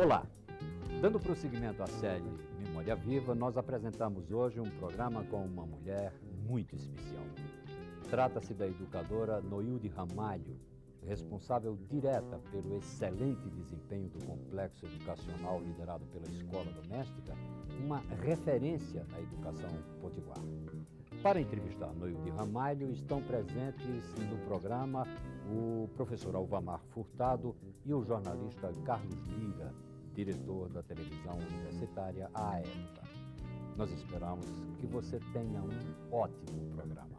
Olá! Dando prosseguimento à série Memória Viva, nós apresentamos hoje um programa com uma mulher muito especial. Trata-se da educadora Noilde Ramalho, responsável direta pelo excelente desempenho do complexo educacional liderado pela Escola Doméstica, uma referência na educação potiguar. Para entrevistar Noilde Ramalho, estão presentes no programa o professor Alvamar Furtado e o jornalista Carlos Lira, diretor da televisão universitária à época. Nós esperamos que você tenha um ótimo programa.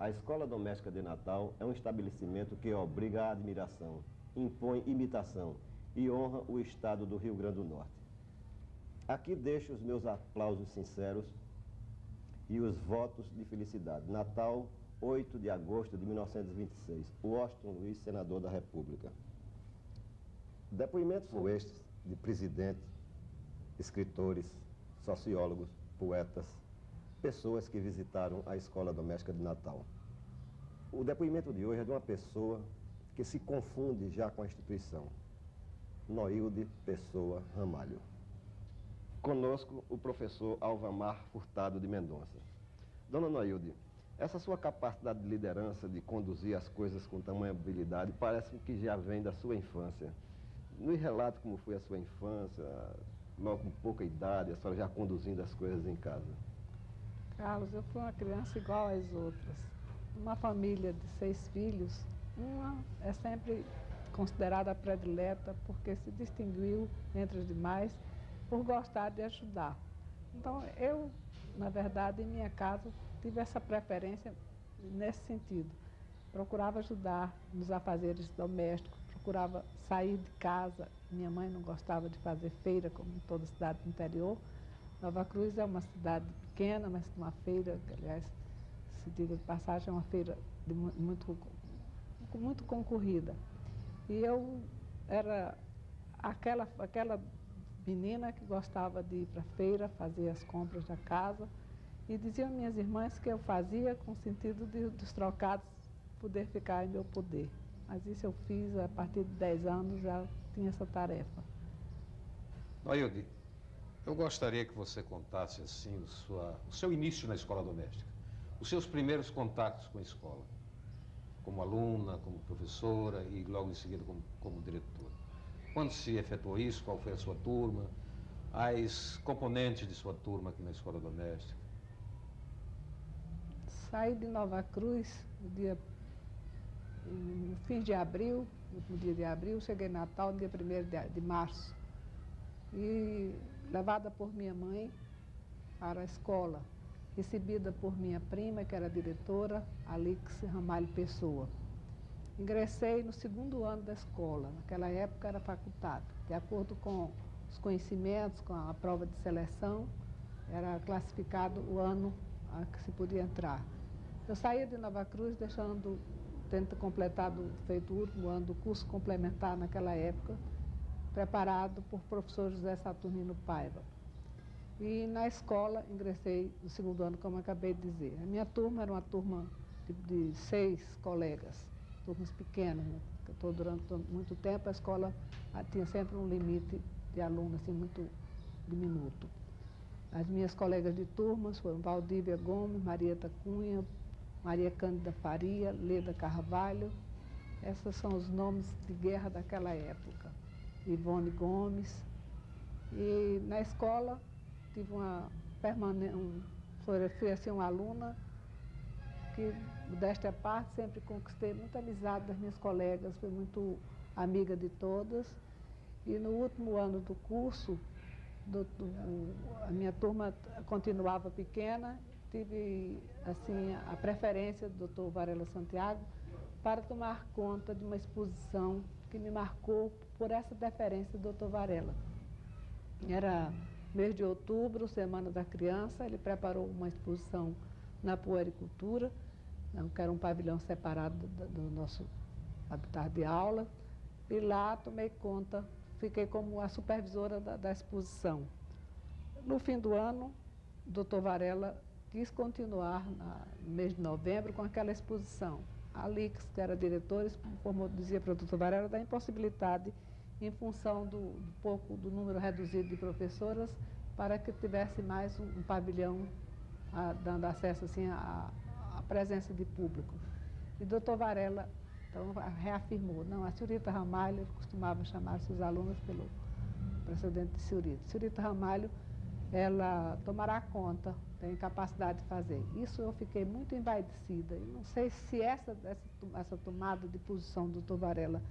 A Escola Doméstica de Natal é um estabelecimento que obriga à admiração, impõe imitação e honra o estado do Rio Grande do Norte. Aqui deixo os meus aplausos sinceros e os votos de felicidade. Natal, 8 de agosto de 1926. Washington Luiz, senador da República. Depoimentos são estes de presidentes, escritores, sociólogos, poetas, pessoas que visitaram a Escola Doméstica de Natal. O depoimento de hoje é de uma pessoa que se confunde já com a instituição. Noilde Pessoa Ramalho. Conosco o professor Alvamar Furtado de Mendonça. Dona Noilde, essa sua capacidade de liderança, de conduzir as coisas com tamanha habilidade, parece que já vem da sua infância. Nos relate como foi a sua infância, logo com pouca idade, a senhora já conduzindo as coisas em casa. Carlos, eu fui uma criança igual às outras. Uma família de 6 filhos, uma é sempre considerada predileta porque se distinguiu entre os demais por gostar de ajudar. Então, eu, na verdade, em minha casa, tive essa preferência nesse sentido. Procurava ajudar nos afazeres domésticos, procurava sair de casa. Minha mãe não gostava de fazer feira, como em toda cidade do interior. Nova Cruz é uma cidade pequena, mas uma feira, que, aliás, se diga de passagem, é uma feira muito concorrida. E eu era aquela menina que gostava de ir para a feira, fazer as compras da casa, e diziam minhas irmãs que eu fazia com o sentido dos trocados poder ficar em meu poder. Mas isso eu fiz a partir de 10 anos, já tinha essa tarefa. Noilde, eu gostaria que você contasse assim o seu início na escola doméstica, os seus primeiros contatos com a escola, como aluna, como professora e logo em seguida como diretora. Quando se efetuou isso, qual foi a sua turma, as componentes de sua turma aqui na escola doméstica? Saí de Nova Cruz no fim de abril, no último dia de abril, cheguei em Natal no dia 1º de março. E levada por minha mãe para a escola, recebida por minha prima, que era diretora, Alix Ramalho Pessoa. Ingressei no 2º ano da escola, naquela época era facultado. De acordo com os conhecimentos, com a prova de seleção, era classificado o ano a que se podia entrar. Eu saía de Nova Cruz tendo completado, feito o último ano do curso complementar naquela época, preparado por professor José Saturnino Paiva. E na escola ingressei no 2º ano, como eu acabei de dizer. A minha turma era uma turma de 6 colegas, turmas pequenas, né? Porque durante muito tempo a escola tinha sempre um limite de alunos assim, muito diminuto. As minhas colegas de turmas foram Valdívia Gomes, Marieta Cunha, Maria Cândida Faria, Leda Carvalho. Esses são os nomes de guerra daquela época. Ivone Gomes. E na escola tive fui assim uma aluna que, desta parte, sempre conquistei muita amizade das minhas colegas, fui muito amiga de todas. E no último ano do curso, a minha turma continuava pequena, tive assim, a preferência do Dr. Varela Santiago para tomar conta de uma exposição que me marcou por essa deferência do Dr. Varela. Era mês de outubro, Semana da Criança, ele preparou uma exposição na puericultura, que era um pavilhão separado do nosso habitat de aula, e lá tomei conta, fiquei como a supervisora da exposição. No fim do ano, o doutor Varela quis continuar no mês de novembro com aquela exposição. A Alix, que era diretora, dizia para o doutor Varela da impossibilidade, em função do número reduzido de professoras, para que tivesse mais um pavilhão dando acesso assim, à presença de público. E o doutor Varela, então, reafirmou, não, a senhorita Ramalho, costumava chamar seus alunos pelo precedente de senhorita. Senhorita Ramalho, ela tomará conta, tem capacidade de fazer. Isso eu fiquei muito envaidecida. E não sei se essa tomada de posição do doutor Varela,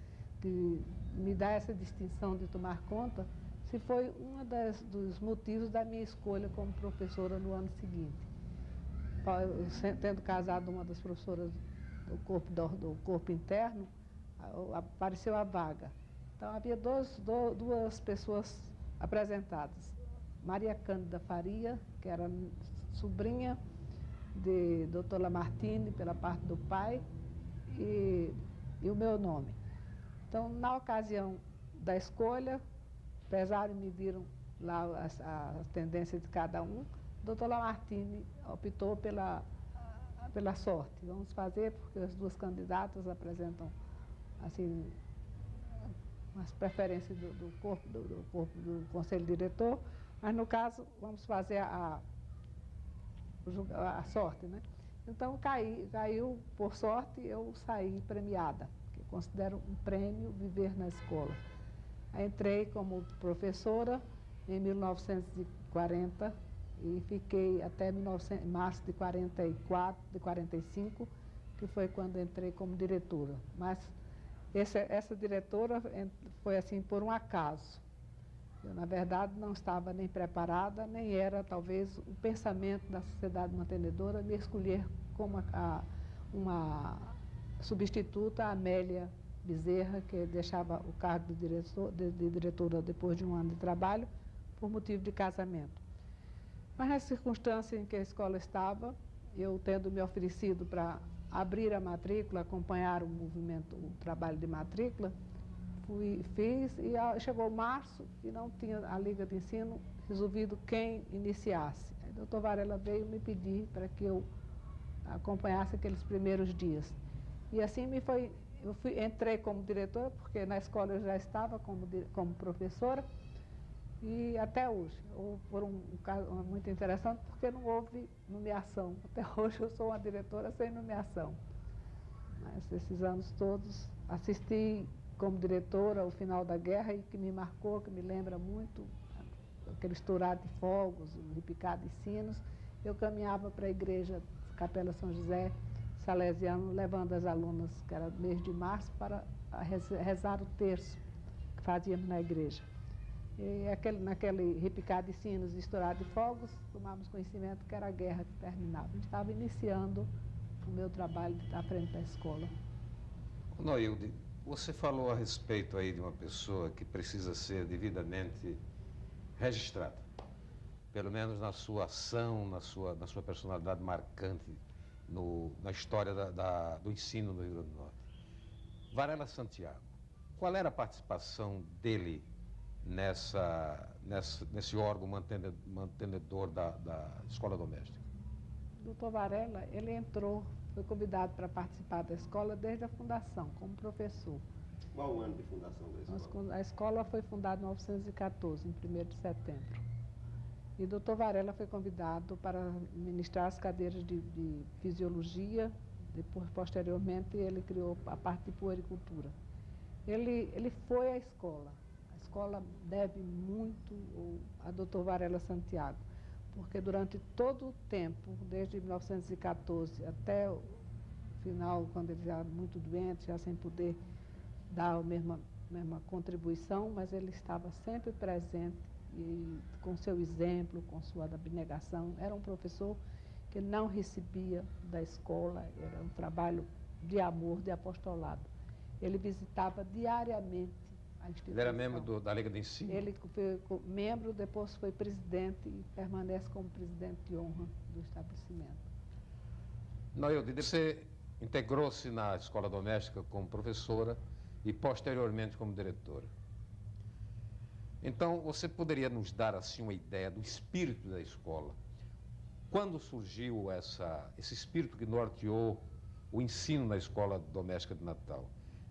de me dar essa distinção de tomar conta, se foi um dos motivos da minha escolha como professora no ano seguinte. Tendo casado uma das professoras do corpo interno, apareceu a vaga. Então, havia duas pessoas apresentadas. Maria Cândida Faria, que era sobrinha de doutor Lamartine, pela parte do pai, e o meu nome. Então, na ocasião da escolha, pesaram e mediram lá a tendência de cada um, o doutor Lamartine optou pela sorte. Vamos fazer, porque as duas candidatas apresentam, assim, as preferências do corpo do conselho diretor, mas, no caso, vamos fazer a sorte, né? Então, caiu, por sorte, eu saí premiada, que considero um prêmio viver na escola. Aí entrei como professora em 1940 e fiquei até março de 45, que foi quando entrei como diretora. Mas essa diretora foi assim por um acaso. Eu, na verdade, não estava nem preparada, nem era, talvez, o pensamento da sociedade mantenedora me escolher como uma substituta, a Amélia Bezerra, que deixava o cargo de diretora depois de um ano de trabalho, por motivo de casamento. Mas, na circunstância em que a escola estava, eu tendo me oferecido para abrir a matrícula, acompanhar o trabalho de matrícula, fiz, e chegou março e não tinha a Liga de Ensino resolvido quem iniciasse. Aí o doutor Varela veio me pedir para que eu acompanhasse aqueles primeiros dias. E assim entrei como diretora, porque na escola eu já estava como professora, e até hoje, por um caso muito interessante, porque não houve nomeação. Até hoje eu sou uma diretora sem nomeação. Mas esses anos todos assisti como diretora ao final da guerra, e que me marcou, que me lembra muito, aquele estourar de fogos, o repicar de sinos. Eu caminhava para a igreja Capela São José Salesiano, levando as alunas, que era mês de março, para rezar o terço que fazíamos na igreja. E naquele repicar de sinos e estourar de fogos, tomamos conhecimento que era a guerra que terminava. A gente estava iniciando o meu trabalho à frente da escola. Noilde, você falou a respeito aí de uma pessoa que precisa ser devidamente registrada, pelo menos na sua ação, na sua personalidade marcante na história do ensino no Rio Grande do Norte. Varela Santiago, qual era a participação dele nesse órgão mantenedor da escola doméstica? O doutor Varela, ele foi convidado para participar da escola desde a fundação, como professor. Qual o ano de fundação da escola? A escola foi fundada em 1914, em 1º de setembro. E o doutor Varela foi convidado para ministrar as cadeiras de fisiologia, depois, posteriormente, ele criou a parte de puericultura. Ele foi à escola. A escola deve muito a doutor Varela Santiago, porque durante todo o tempo, desde 1914 até o final, quando ele já muito doente, já sem poder dar a mesma contribuição, mas ele estava sempre presente, e com seu exemplo, com sua abnegação. Era um professor que não recebia da escola, era um trabalho de amor, de apostolado. Ele visitava diariamente a instituição. Ele era membro da Liga de Ensino? Ele foi membro, depois foi presidente e permanece como presidente de honra do estabelecimento. Noilde, você integrou-se na escola doméstica como professora e posteriormente como diretora. Então, você poderia nos dar assim uma ideia do espírito da escola? Quando surgiu esse espírito que norteou o ensino na escola doméstica de Natal?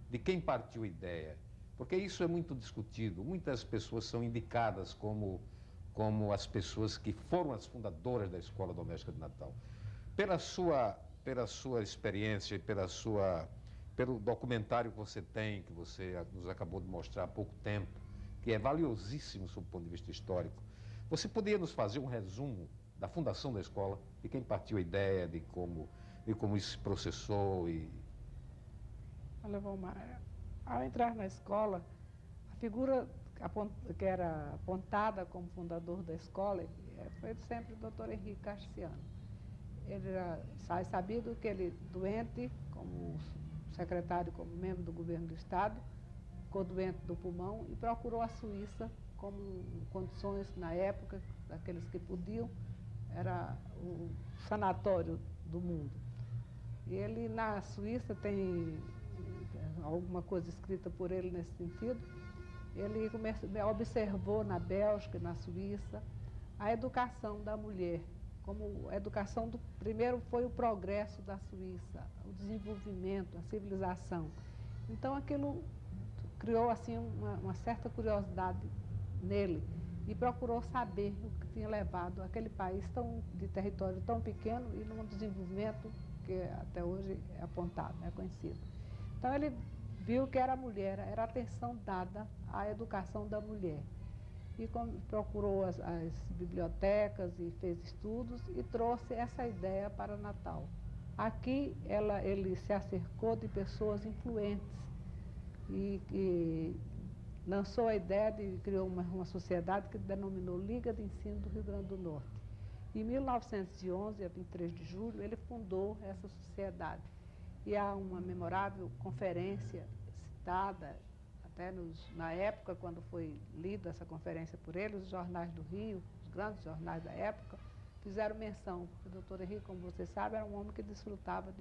De quem partiu a ideia? Porque isso é muito discutido. Muitas pessoas são indicadas como as pessoas que foram as fundadoras da escola doméstica de Natal. Pela sua experiência e pelo documentário que você tem, que você nos acabou de mostrar há pouco tempo, que é valiosíssimo sob o ponto de vista histórico, você poderia nos fazer um resumo da fundação da escola, de quem partiu a ideia, de como isso se processou e... Olha, Valmar, ao entrar na escola, a figura que era apontada como fundador da escola foi sempre o Dr. Henrique Castiano. Ele era sabido que ele, doente, como secretário, como membro do governo do Estado, ficou doente do pulmão e procurou a Suíça como condições, na época, daqueles que podiam, era o sanatório do mundo. E ele, na Suíça, tem alguma coisa escrita por ele nesse sentido. Ele observou na Bélgica e na Suíça a educação da mulher, como a educação primeiro foi o progresso da Suíça, o desenvolvimento, a civilização. Então aquilo criou assim uma certa curiosidade nele e procurou saber o que tinha levado aquele país de território tão pequeno e num desenvolvimento que até hoje é apontado, é conhecido. Então ele viu que era a mulher, era a atenção dada à educação da mulher. E procurou as bibliotecas e fez estudos e trouxe essa ideia para Natal. Aqui ele se acercou de pessoas influentes e lançou a ideia criou uma sociedade que denominou Liga de Ensino do Rio Grande do Norte. Em 1911, a 23 de julho, ele fundou essa sociedade. E há uma memorável conferência citada, até na época, quando foi lida essa conferência por ele, os jornais do Rio, os grandes jornais da época, fizeram menção. O doutor Henrique, como você sabe, era um homem que desfrutava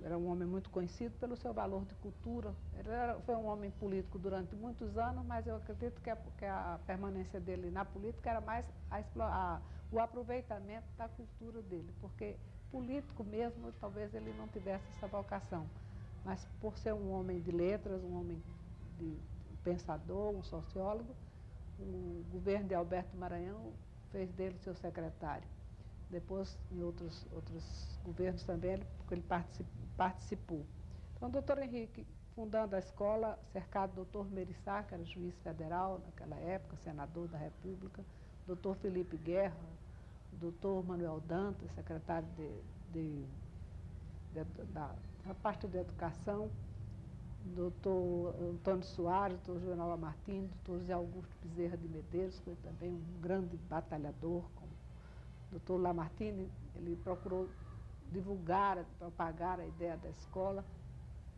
era um homem muito conhecido pelo seu valor de cultura. Foi um homem político durante muitos anos, mas eu acredito que a permanência dele na política era mais o aproveitamento da cultura dele, porque político mesmo, talvez ele não tivesse essa vocação. Mas por ser um homem de letras, um homem pensador, um sociólogo, o governo de Alberto Maranhão fez dele seu secretário. Depois, em outros governos também, ele participou. Então, o doutor Henrique, fundando a escola, cercado do doutor Merissá, que era juiz federal naquela época, senador da República, doutor Felipe Guerra, doutor Manuel Dantas, secretário da parte da educação, doutor Antônio Soares, doutor Juvenal Lamartine, doutor José Augusto Bezerra de Medeiros, que foi também um grande batalhador. Doutor Lamartine, ele procurou divulgar, propagar a ideia da escola.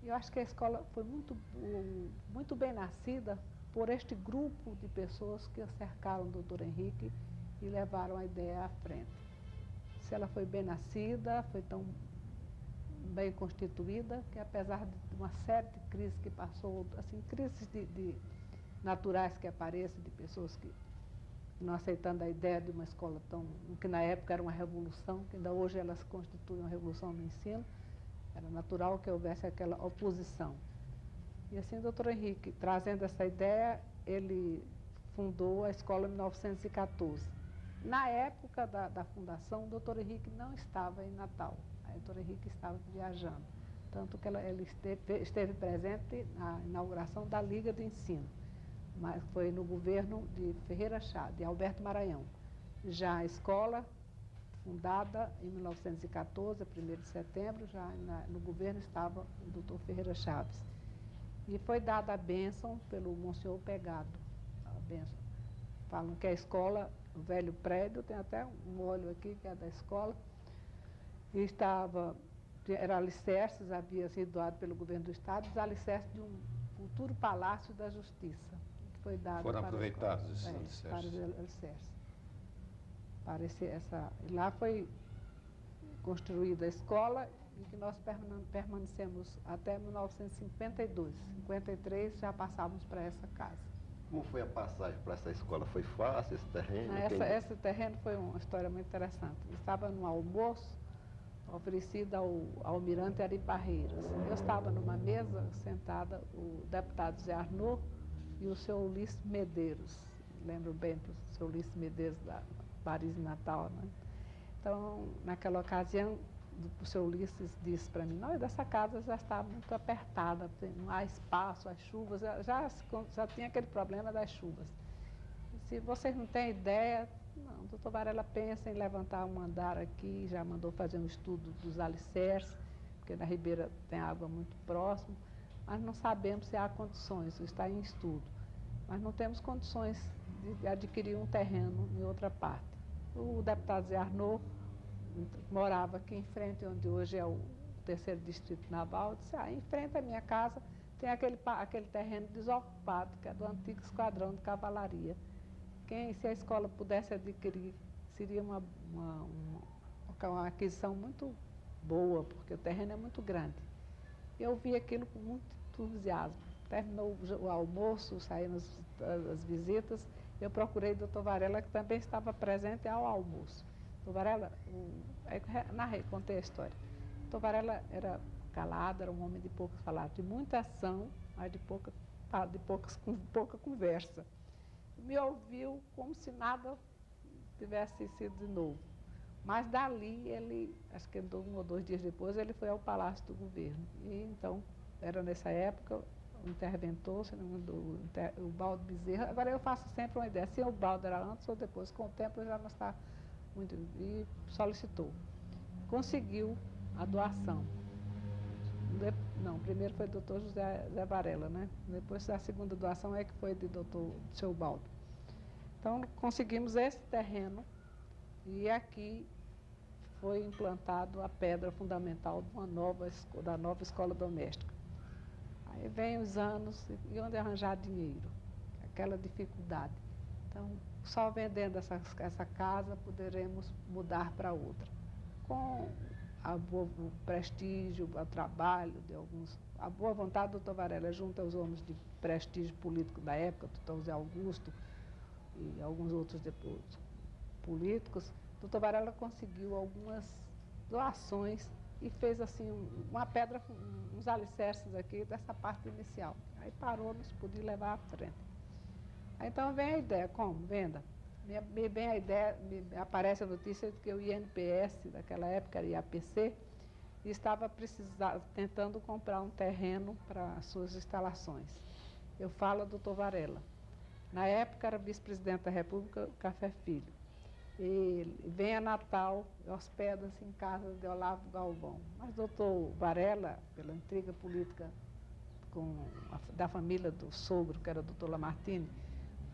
E eu acho que a escola foi muito bem nascida por este grupo de pessoas que cercaram o doutor Henrique e levaram a ideia à frente. Se ela foi bem nascida, foi tão bem constituída, que apesar de uma série de crises que passou, assim, crises naturais que aparecem, de pessoas que não aceitando a ideia de uma escola que na época era uma revolução, que ainda hoje ela se constitui uma revolução no ensino, era natural que houvesse aquela oposição. E assim, o doutor Henrique, trazendo essa ideia, ele fundou a escola em 1914. Na época da fundação, o doutor Henrique não estava em Natal. O doutor Henrique estava viajando, tanto que ele esteve presente na inauguração da Liga de Ensino, mas foi no governo de Ferreira Chaves, de Alberto Maranhão. Já a escola, fundada em 1914, 1º de setembro, já no governo estava o doutor Ferreira Chaves. E foi dada a bênção pelo Monsenhor Pegado, a bênção. Falam que a escola, o velho prédio, tem até um olho aqui que é da escola, e estava era alicerces, havia sido doado pelo governo do Estado, os alicerces de um futuro Palácio da Justiça, que foi dado Foram para aproveitados esses alicerces. Para os alicerces. alicerces. Lá foi construída a escola e que nós permanecemos até 1952. Em 53 já passávamos para essa casa. Como foi a passagem para essa escola? Foi fácil esse terreno? Esse terreno foi uma história muito interessante. Estava num almoço oferecido ao almirante Ari Barreiras. Eu estava numa mesa sentada, o deputado Zé Arnaud e o senhor Ulisses Medeiros. Lembro bem do senhor Ulisses Medeiros da Paris Natal, né? Então, naquela ocasião, o senhor Ulisses disse para mim, não, dessa casa já está muito apertada, não há espaço, as chuvas, já tinha aquele problema das chuvas. Se vocês não têm ideia, não, o doutor Varela pensa em levantar um andar aqui, já mandou fazer um estudo dos alicerces, porque na Ribeira tem água muito próximo, mas não sabemos se há condições, isso está em estudo. Mas não temos condições de adquirir um terreno em outra parte. O deputado Zé Arnaud morava aqui em frente, onde hoje é o 3º Distrito Naval, disse, em frente à minha casa tem aquele terreno desocupado, que é do antigo esquadrão de cavalaria. Se a escola pudesse adquirir, seria uma aquisição muito boa, porque o terreno é muito grande. Eu vi aquilo com muito entusiasmo. Terminou o almoço, saíram as visitas, eu procurei o doutor Varela, que também estava presente ao almoço. Doutor Varela, contei a história. O doutor Varela era calado, era um homem de poucas palavras, de muita ação, mas de pouca conversa. Me ouviu como se nada tivesse sido de novo. Mas dali, acho que 1 ou 2 dias depois, ele foi ao Palácio do Governo. E então, era nessa época, o interventor, o Baldo Bezerra. Agora eu faço sempre uma ideia, se o Baldo era antes ou depois, com o tempo já não está muito. E solicitou. Conseguiu a doação. Não, primeiro foi o doutor José Varela, né? Depois a segunda doação é que foi do seu Baldo. Então conseguimos esse terreno e aqui foi implantado a pedra fundamental da nova escola doméstica. Aí vem os anos e onde arranjar dinheiro? Aquela dificuldade. Então, só vendendo essa casa poderemos mudar para outra. Com o prestígio, o trabalho de alguns, a boa vontade do doutor Varela, junto aos homens de prestígio político da época, doutor José Augusto e alguns outros políticos, o doutor Varela conseguiu algumas doações e fez assim uma pedra, uns alicerces aqui dessa parte inicial. Aí parou, não se podia levar à frente. Aí, então vem a ideia, como? Venda. Bem a ideia, aparece a notícia de que o INPS, daquela época era IAPC, estava tentando comprar um terreno para as suas instalações. Eu falo do doutor Varela. Na época era vice-presidente da República, Café Filho. Ele vem a Natal, hospeda-se em casa de Olavo Galvão. Mas o doutor Varela, pela intriga política da família do sogro, que era o doutor Lamartine,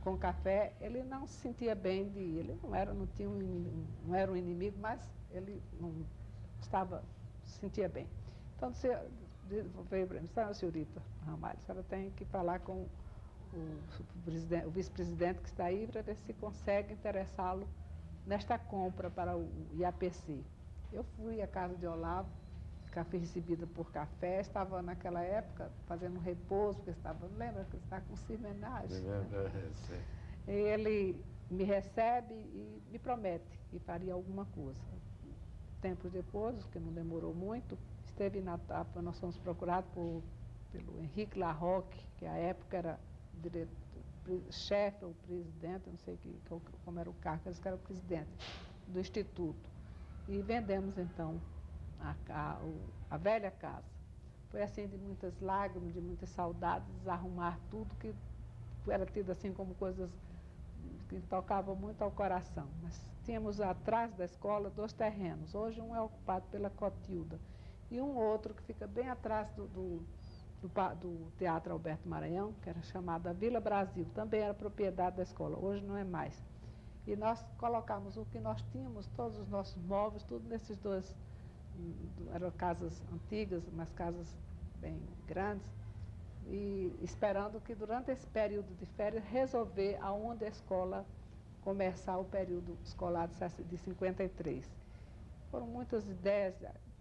com Café, ele não se sentia bem de ir. Ele não era um inimigo, mas ele não se sentia bem. Então, veio para mim, senhorita Ramalho, a senhora tem que falar com o vice-presidente que está aí para ver se consegue interessá-lo nesta compra para o IAPC. Eu fui à casa de Olavo, fui recebida por Café, estava naquela época fazendo um repouso, porque lembra que está com cimenagem? Né? E ele me recebe e me promete que faria alguma coisa. Tempos depois, que não demorou muito, esteve em Natal, nós fomos procurados pelo Henrique Larroque, que à época era chefe ou presidente, não sei como era o cargo, ele era o presidente do Instituto. E vendemos então a velha casa. Foi assim de muitas lágrimas, de muitas saudades, desarrumar tudo que era tido assim como coisas que tocavam muito ao coração. Mas tínhamos atrás da escola 2 terrenos. Hoje um é ocupado pela Cotilda e um outro que fica bem atrás do Teatro Alberto Maranhão, que era chamada Vila Brasil, também era propriedade da escola, hoje não é mais. E nós colocamos o que nós tínhamos, todos os nossos móveis, tudo nesses eram casas antigas, umas casas bem grandes, e esperando que durante esse período de férias resolver aonde a escola começar o período escolar de 53. Foram muitas ideias,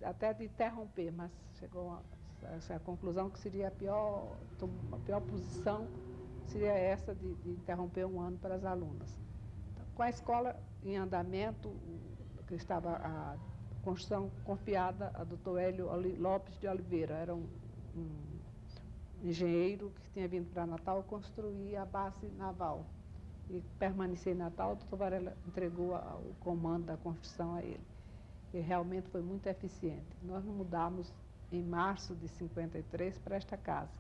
até de interromper, mas chegou a conclusão que seria a pior posição, seria essa de interromper um ano para as alunas. Então, com a escola em andamento, que estava a construção confiada a Dr. Hélio Lopes de Oliveira, era um engenheiro que tinha vindo para Natal construir a base naval. E permaneci em Natal, o Dr. Varela entregou o comando da construção a ele. E realmente foi muito eficiente. Nós nos mudamos em março de 53 para esta casa.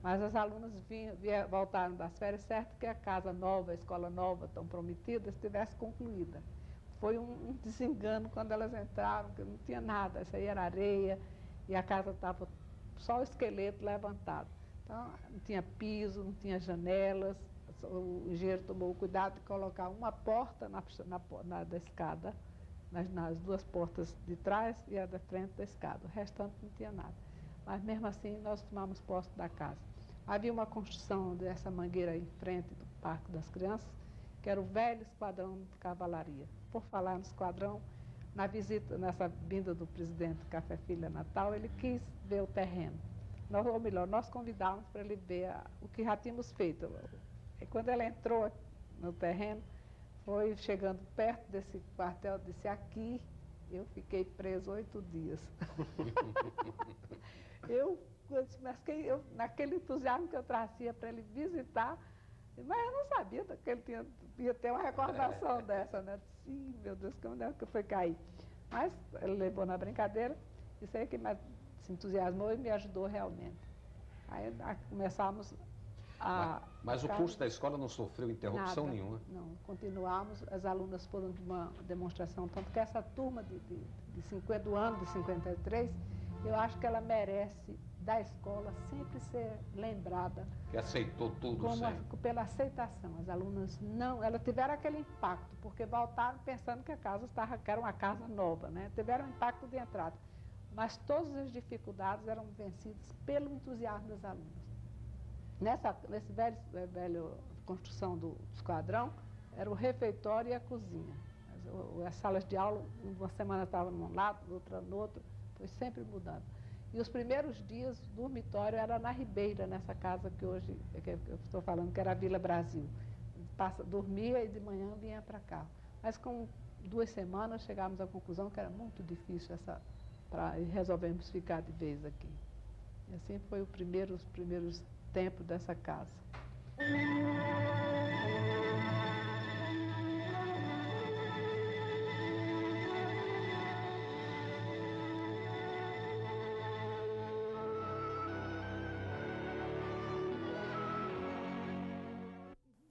Mas as alunas voltaram das férias, certo que a casa nova, a escola nova, tão prometida, estivesse concluída. Foi um desengano quando elas entraram, que não tinha nada, isso aí era areia, e a casa estava só o esqueleto levantado. Então, não tinha piso, não tinha janelas, o engenheiro tomou o cuidado de colocar uma porta da escada, nas duas portas de trás e a da frente da escada. O restante não tinha nada. Mas, mesmo assim, nós tomamos posse da casa. Havia uma construção dessa mangueira em frente do Parque das Crianças, que era o velho esquadrão de cavalaria. Por falar no esquadrão, nessa vinda do presidente Café Filha Natal, ele quis ver o terreno. Ou melhor, nós convidávamos para ele ver o que já tínhamos feito. E quando ela entrou no terreno, foi chegando perto desse quartel, disse: aqui eu fiquei preso 8 dias. Naquele entusiasmo que eu trazia para ele visitar, mas eu não sabia que ele ia ter uma recordação dessa, né? Sim, meu Deus, como é que foi cair? Mas ele levou na brincadeira, isso aí que se entusiasmou e me ajudou realmente. Aí começamos a... Mas o curso da escola não sofreu interrupção nenhuma? Não, continuamos, as alunas foram de uma demonstração, tanto que essa turma do ano de 53, eu acho que ela merece da escola sempre ser lembrada. Que aceitou tudo pela aceitação. As alunas elas tiveram aquele impacto, porque voltaram pensando que que era uma casa nova, né? Tiveram um impacto de entrada. Mas todas as dificuldades eram vencidas pelo entusiasmo das alunas. Nesse velho construção do esquadrão, era o refeitório e a cozinha. As salas de aula, uma semana estava num lado, outra no outro, foi sempre mudando. E os primeiros dias, o dormitório era na Ribeira, nessa casa que hoje, que eu estou falando, que era a Vila Brasil. Dormia e de manhã vinha para cá. Mas com 2 semanas chegamos à conclusão que era muito difícil e resolvemos ficar de vez aqui. E assim foi os primeiros tempos dessa casa.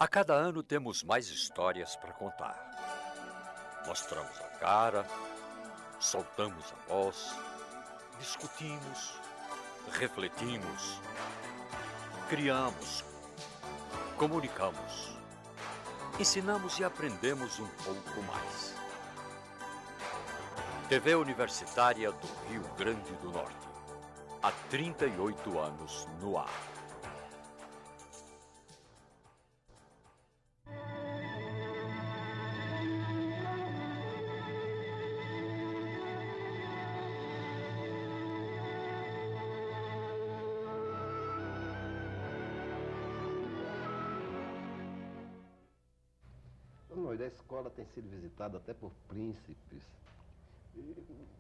A cada ano temos mais histórias para contar. Mostramos a cara, soltamos a voz, discutimos, refletimos, criamos, comunicamos, ensinamos e aprendemos um pouco mais. TV Universitária do Rio Grande do Norte. Há 38 anos no ar. A escola tem sido visitada até por príncipes.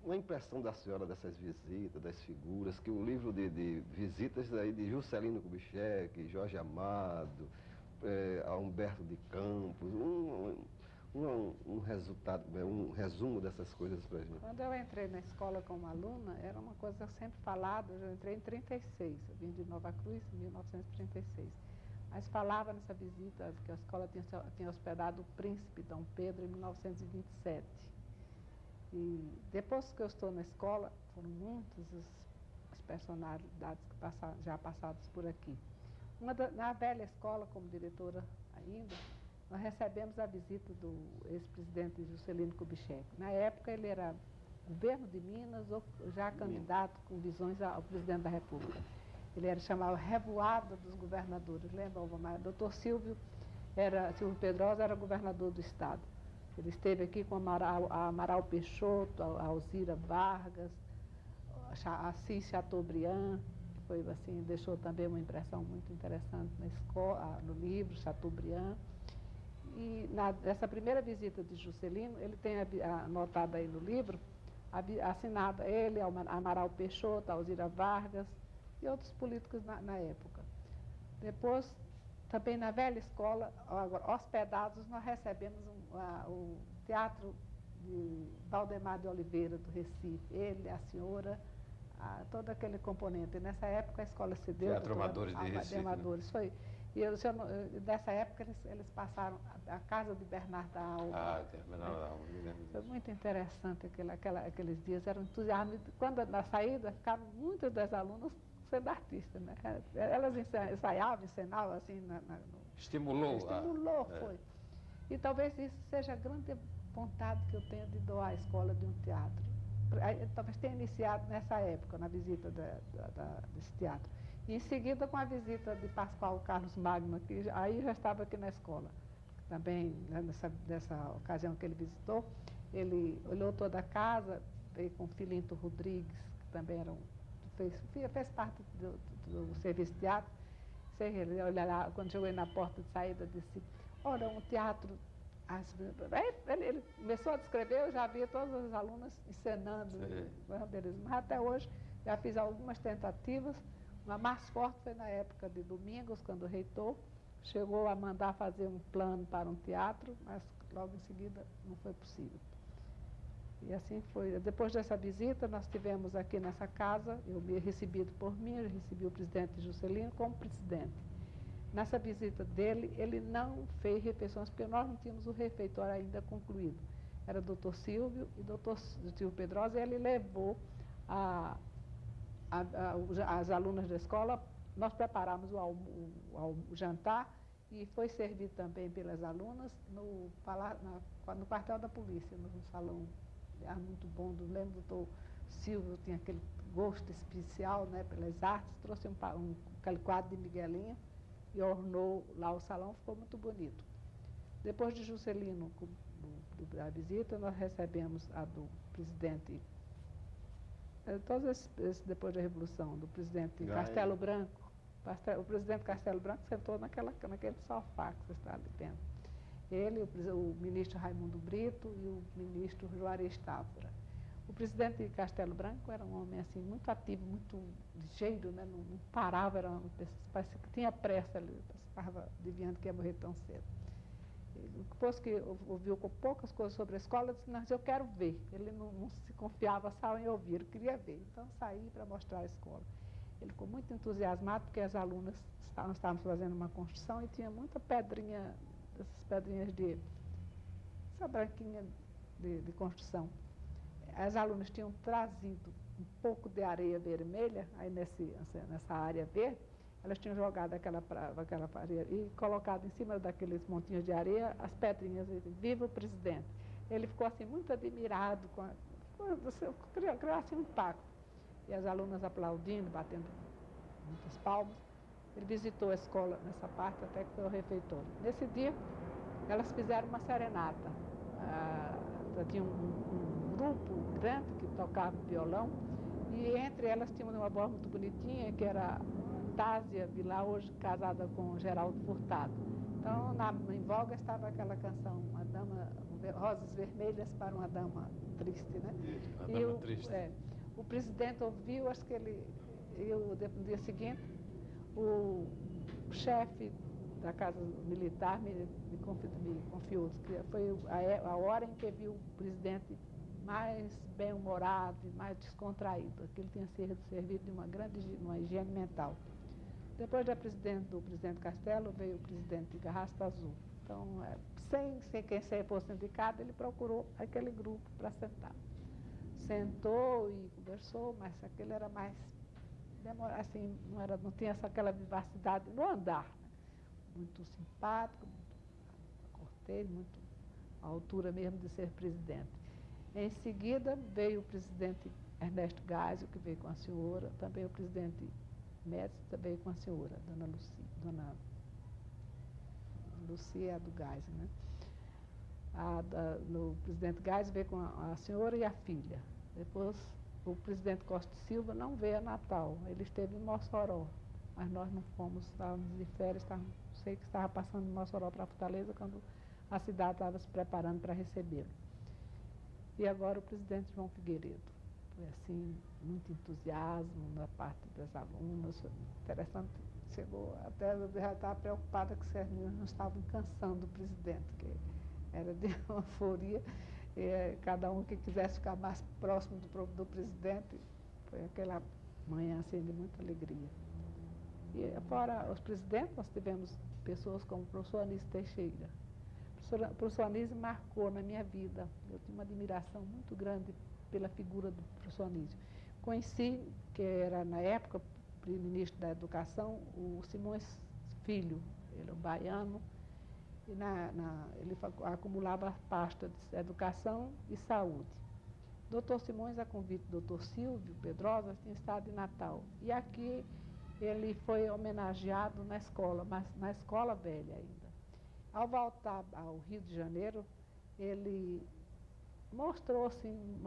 Uma impressão da senhora dessas visitas, das figuras, que o livro de visitas aí de Juscelino Kubitschek, Jorge Amado, a Humberto de Campos, um resumo dessas coisas para a gente. Quando eu entrei na escola como aluna, era uma coisa sempre falada. Eu entrei em 36, eu vim de Nova Cruz em 1936. Mas falava nessa visita que a escola tinha hospedado o príncipe Dom Pedro em 1927. E depois que eu estou na escola, foram muitas as personalidades que já passadas por aqui. Na velha escola, como diretora ainda, nós recebemos a visita do ex-presidente Juscelino Kubitschek. Na época ele era governo de Minas ou já candidato com visões ao presidente da República. Ele era chamado Revoada dos Governadores, lembra? O doutor Silvio Pedrosa era governador do estado. Ele esteve aqui com Amaral Peixoto, a Alzira Vargas, a Assis Chateaubriand, que foi assim, deixou também uma impressão muito interessante na escola, no livro Chateaubriand. E nessa primeira visita de Juscelino, ele tem anotado aí no livro, assinado ele, Amaral Peixoto, Alzira Vargas e outros políticos na época. Depois, também na velha escola, agora, hospedados, nós recebemos o Teatro de Valdemar de Oliveira, do Recife, ele, a senhora, todo aquele componente. E nessa época a escola se deu... Teatro Amadores de Recife, Amadores, né? Foi. E nessa época eles passaram a casa de Bernardo Alba. Bernardo Alba, me lembro disso. Foi muito interessante aqueles dias, era um entusiasmo. Quando na saída, ficaram muitas das alunas sendo artistas, né? Elas ensaiavam, ensinavam assim... Estimulou, foi. E talvez isso seja a grande vontade que eu tenho de doar à escola de um teatro. Talvez tenha iniciado nessa época, na visita desse teatro. E em seguida com a visita de Pascoal Carlos Magno, que aí já estava aqui na escola. Também, né, nessa ocasião que ele visitou, ele olhou toda a casa, veio com o Filinto Rodrigues, que também fez parte do serviço de teatro. Ele olha lá, quando chegou aí na porta de saída, disse, olha, um teatro... Ele começou a descrever, eu já via todas as alunas encenando, mas até hoje já fiz algumas tentativas. A mais forte foi na época de Domingos, quando o reitor chegou a mandar fazer um plano para um teatro, mas logo em seguida não foi possível. E assim foi. Depois dessa visita, nós tivemos aqui nessa casa, eu me recebido por mim, eu recebi o presidente Juscelino como presidente. Nessa visita dele, ele não fez refeições, porque nós não tínhamos o refeitório ainda concluído. Era o doutor Silvio e o doutor Silvio Pedrosa, e ele levou as alunas da escola, nós preparamos o jantar e foi servido também pelas alunas no quartel da polícia, no salão muito bom. Lembro do doutor Silvio, tinha aquele gosto especial, né, pelas artes, trouxe aquele quadro de Miguelinha e ornou lá o salão, ficou muito bonito. Depois de Juscelino, da visita, nós recebemos a do presidente, depois da Revolução, do presidente Castelo Branco. O presidente Castelo Branco sentou naquele sofá que você está ali dentro. Ele, o ministro Raimundo Brito e o ministro Juarez Távora. O presidente Castelo Branco era um homem assim, muito ativo, muito ligeiro, né? Não parava, parecia que tinha pressa ali, estava adivinhando que ia morrer tão cedo. Depois que ouviu poucas coisas sobre a escola, disse, mas eu quero ver. Ele não se confiava só em ouvir, ele queria ver. Então saí para mostrar a escola. Ele ficou muito entusiasmado, porque as alunas estávamos fazendo uma construção e tinha muita pedrinha, essas pedrinhas essa branquinha de construção. As alunas tinham trazido um pouco de areia vermelha, aí nessa área verde, elas tinham jogado aquela areia e colocado em cima daqueles montinhos de areia as pedrinhas, viva o presidente. Ele ficou assim muito admirado, criou assim um impacto. E as alunas aplaudindo, batendo muitas palmas. Ele visitou a escola nessa parte até que foi ao refeitório. Nesse dia, elas fizeram uma serenata. Tinha um grupo grande que tocava violão e entre elas tinha uma voz muito bonitinha que era Tásia Vilar, hoje casada com Geraldo Furtado. Então, em voga estava aquela canção, Rosas Vermelhas para uma Dama Triste, né? Uma dama triste. O presidente ouviu, acho que no dia seguinte, o chefe da Casa Militar me confiou que foi a hora em que viu o presidente mais bem-humorado e mais descontraído, que ele tinha sido servido de uma higiene mental. Depois do presidente Castelo, veio o presidente Garrasto Azul. Então, sem quem fosse indicado, ele procurou aquele grupo para sentar. Sentou e conversou, mas aquele era mais, assim, não tinha aquela vivacidade no andar, né? Muito simpático, muito cortês, muito à altura mesmo de ser presidente. Em seguida, veio o presidente Ernesto Geisel, que veio com a senhora, também o presidente Médici veio com a senhora, dona Lucia é do Geisel, né? O presidente Geisel veio com a senhora e a filha. Depois, o presidente Costa e Silva não veio a Natal, ele esteve em Mossoró, mas nós não fomos, estávamos de férias, sei que estava passando de Mossoró para Fortaleza quando a cidade estava se preparando para recebê-lo. E agora o presidente João Figueiredo. Foi assim, muito entusiasmo da parte das alunas, interessante, chegou até, eu já estava preocupada que as meninas não estavam cansando o presidente, que era de uma euforia, e cada um que quisesse ficar mais próximo do presidente, foi aquela manhã assim de muita alegria. E fora os presidentes, nós tivemos pessoas como o professor Anísio Teixeira. O professor Anísio marcou na minha vida, eu tinha uma admiração muito grande pela figura do professor Anísio. Conheci, que era na época ministro da Educação, o Simões Filho, ele é um baiano, e ele acumulava a pasta de Educação e Saúde. Doutor Simões, a convite do doutor Silvio Pedrosa, tinha estado em Natal. E aqui ele foi homenageado na escola, mas na escola velha ainda. Ao voltar ao Rio de Janeiro, ele mostrou assim,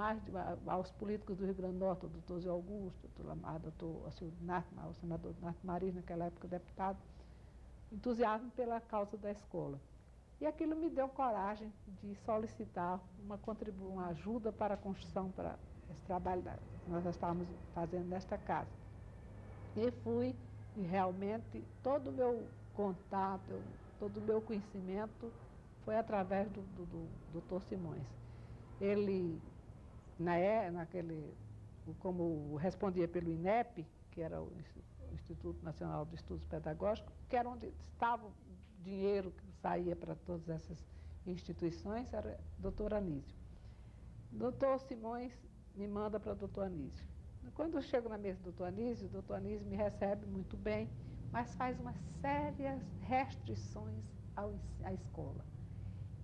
aos políticos do Rio Grande do Norte, o doutor Zé Augusto, o senador Nath Maris, naquela época deputado, entusiasmo pela causa da escola. E aquilo me deu coragem de solicitar uma ajuda para a construção, para esse trabalho que nós estávamos fazendo nesta casa. E fui, e realmente, todo o meu contato, todo o meu conhecimento foi através do doutor Simões. Ele, como respondia pelo INEP, que era o Instituto Nacional de Estudos Pedagógicos, que era onde estava o dinheiro que saía para todas essas instituições, era o doutor Anísio. Doutor Simões me manda para o doutor Anísio. Quando eu chego na mesa do doutor Anísio me recebe muito bem, mas faz umas sérias restrições à escola.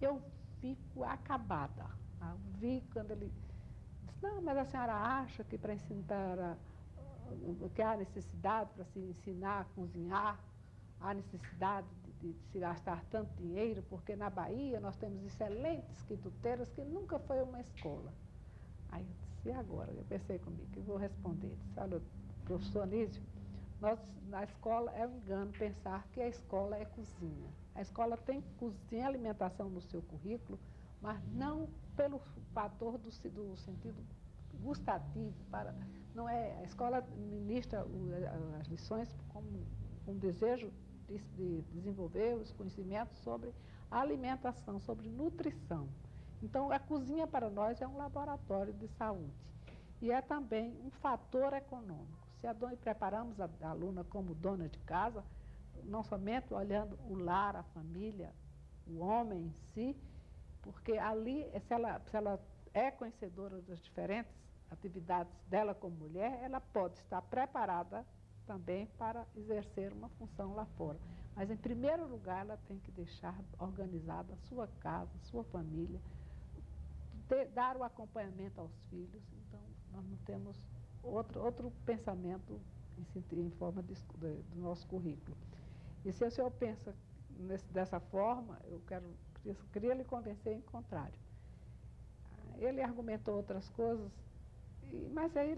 Eu fico acabada. Eu vi quando ele disse, não, mas a senhora acha que para ensinar, que há necessidade para se ensinar a cozinhar, há necessidade de se gastar tanto dinheiro, porque na Bahia nós temos excelentes quituteiras que nunca foi uma escola. Aí eu disse, e agora? Eu pensei comigo, que vou responder. Disse, olha, professor Anísio, na escola é um engano pensar que a escola é cozinha. A escola tem cozinha e alimentação no seu currículo, mas não pelo fator do sentido gustativo. Não é, a escola ministra as lições com um desejo de desenvolver os conhecimentos sobre alimentação, sobre nutrição. Então, a cozinha para nós é um laboratório de saúde e é também um fator econômico. Se preparamos a aluna como dona de casa, não somente olhando o lar, a família, o homem em si, porque ali, se ela é conhecedora das diferentes atividades dela como mulher, ela pode estar preparada também para exercer uma função lá fora. Mas, em primeiro lugar, ela tem que deixar organizada a sua casa, a sua família, dar o acompanhamento aos filhos. Então, nós não temos outro pensamento em forma do nosso currículo. E se o senhor pensa dessa forma, eu queria lhe convencer em contrário. Ele argumentou outras coisas, mas aí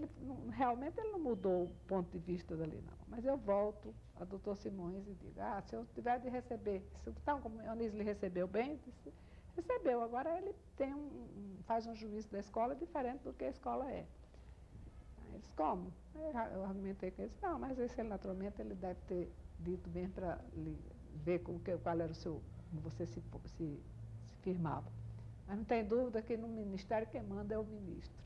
realmente ele não mudou o ponto de vista dali, não. Mas eu volto a doutor Simões e digo, se eu tiver de receber, então, como o Anísio lhe recebeu bem, disse, recebeu, agora ele faz um juízo da escola diferente do que a escola é. Aí ele disse, como? Eu argumentei com ele, não, mas esse naturalmente ele deve ter dito bem para ver qual era o seu, como você se firmava. Mas não tem dúvida que no ministério quem manda é o ministro.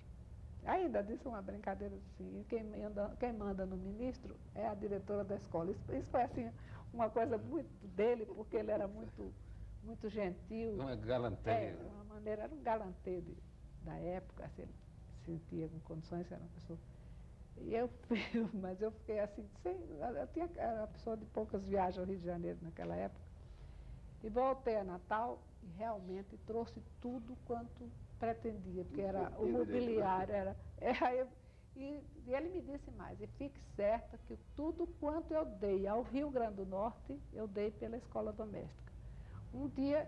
Ainda disse uma brincadeira assim, quem manda no ministro é a diretora da escola. Isso foi assim, uma coisa muito dele, porque ele era muito gentil. Não é galanteio. De uma maneira, era um galanteio da época, assim, ele se sentia com condições, era uma pessoa. Mas eu fiquei assim, era uma pessoa de poucas viagens ao Rio de Janeiro naquela época. E voltei a Natal e realmente trouxe tudo quanto pretendia, porque era o mobiliário, e ele me disse mais, e fique certa que tudo quanto eu dei ao Rio Grande do Norte, eu dei pela escola doméstica. Um dia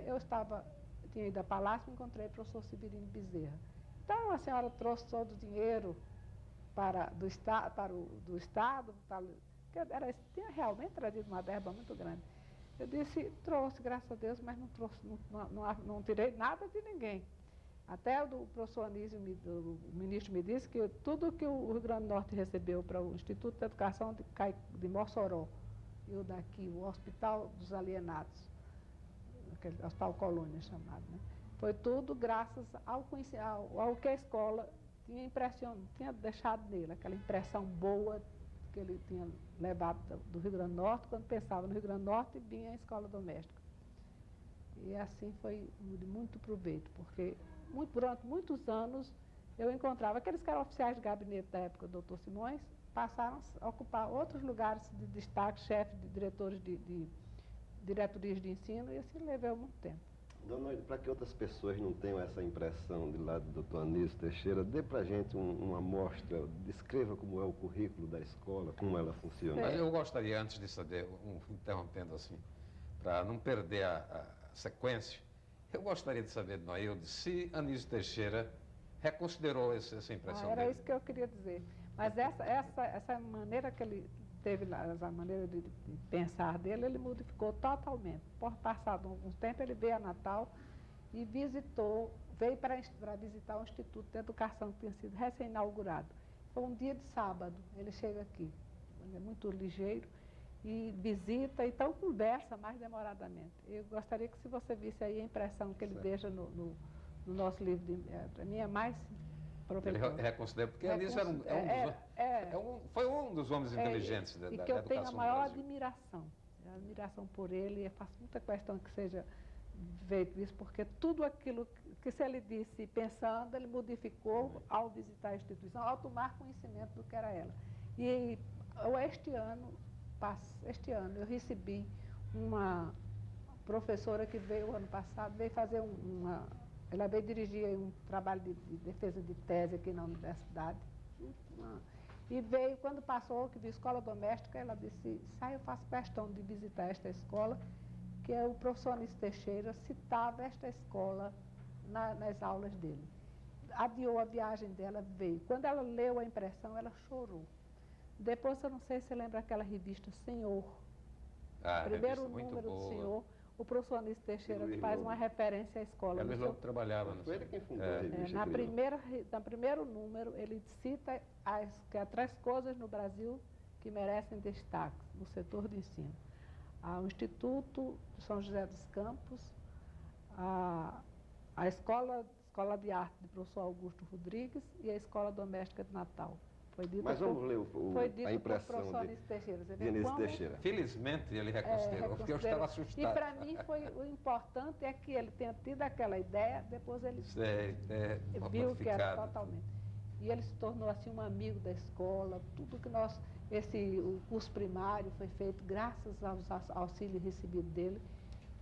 tinha ido a Palácio e encontrei o professor Severino Bezerra. Então a senhora trouxe todo o dinheiro do Estado, tinha realmente trazido uma verba muito grande. Eu disse, trouxe, graças a Deus, mas não trouxe, não tirei nada de ninguém. Até o professor Anísio, o ministro, me disse que tudo que o Rio Grande do Norte recebeu para o Instituto de Educação de Mossoró, e o daqui, o Hospital dos Alienados, aquele Hospital Colônia chamado, né? Foi tudo graças ao que a escola tinha deixado nele, aquela impressão boa que ele tinha levado do Rio Grande do Norte. Quando pensava no Rio Grande do Norte, vinha a escola doméstica. E assim foi de muito proveito, porque durante muitos anos eu encontrava aqueles que eram oficiais de gabinete da época do doutor Simões, passaram a ocupar outros lugares de destaque, chefes de diretores de diretorias de ensino, e assim levou muito tempo. Dona Oide, para que outras pessoas não tenham essa impressão de lá do doutor Anísio Teixeira, dê para a gente uma amostra, descreva como é o currículo da escola, como ela funciona. Mas eu gostaria, antes de saber, interrompendo assim, para não perder a sequência, eu gostaria de saber, Dona Ilde, se Anísio Teixeira reconsiderou essa impressão era dele. isso que eu queria dizer. Mas essa maneira que ele teve lá, essa maneira de pensar dele, ele modificou totalmente. Por passado algum tempo, ele veio a Natal e veio para visitar o Instituto de Educação, que tinha sido recém-inaugurado. Foi um dia de sábado, ele chega aqui, ele é muito ligeiro, e visita, então conversa mais demoradamente. Eu gostaria que, se você visse aí a impressão que ele deixa no nosso livro, para mim é mais proveitoso. Ele reconsidera, porque Anísio foi um dos homens inteligentes da educação. E que eu tenho a maior no Brasil. admiração por ele, e faço muita questão que seja feito isso, porque tudo aquilo que se ele disse pensando, ele modificou ao visitar a instituição, ao tomar conhecimento do que era ela. E este ano eu recebi uma professora que veio ano passado, veio fazer ela veio dirigir um trabalho de defesa de tese aqui na universidade. E veio, quando passou, que viu escola doméstica, ela disse, eu faço questão de visitar esta escola, que o professor Anísio Teixeira citava esta escola nas aulas dele. Adiou a viagem dela, veio. Quando ela leu a impressão, ela chorou. Depois, eu não sei se você lembra aquela revista Senhor. Primeiro número do Senhor, o professor Anísio Teixeira faz uma referência à escola. Luiz Lobo trabalhava. Foi ele quem fundou a revista. No primeiro número, ele cita as 3 coisas no Brasil que merecem destaque no setor de ensino. O Instituto de São José dos Campos, a Escola de Arte do professor Augusto Rodrigues e a Escola Doméstica de Natal. Mas vamos ler a impressão de Anísio Teixeira. Felizmente ele reconsiderou, porque eu estava assustado. E para mim o importante é que ele tenha tido aquela ideia, depois ele viu que era totalmente. E ele se tornou assim um amigo da escola, tudo que o curso primário foi feito graças aos auxílios recebidos dele.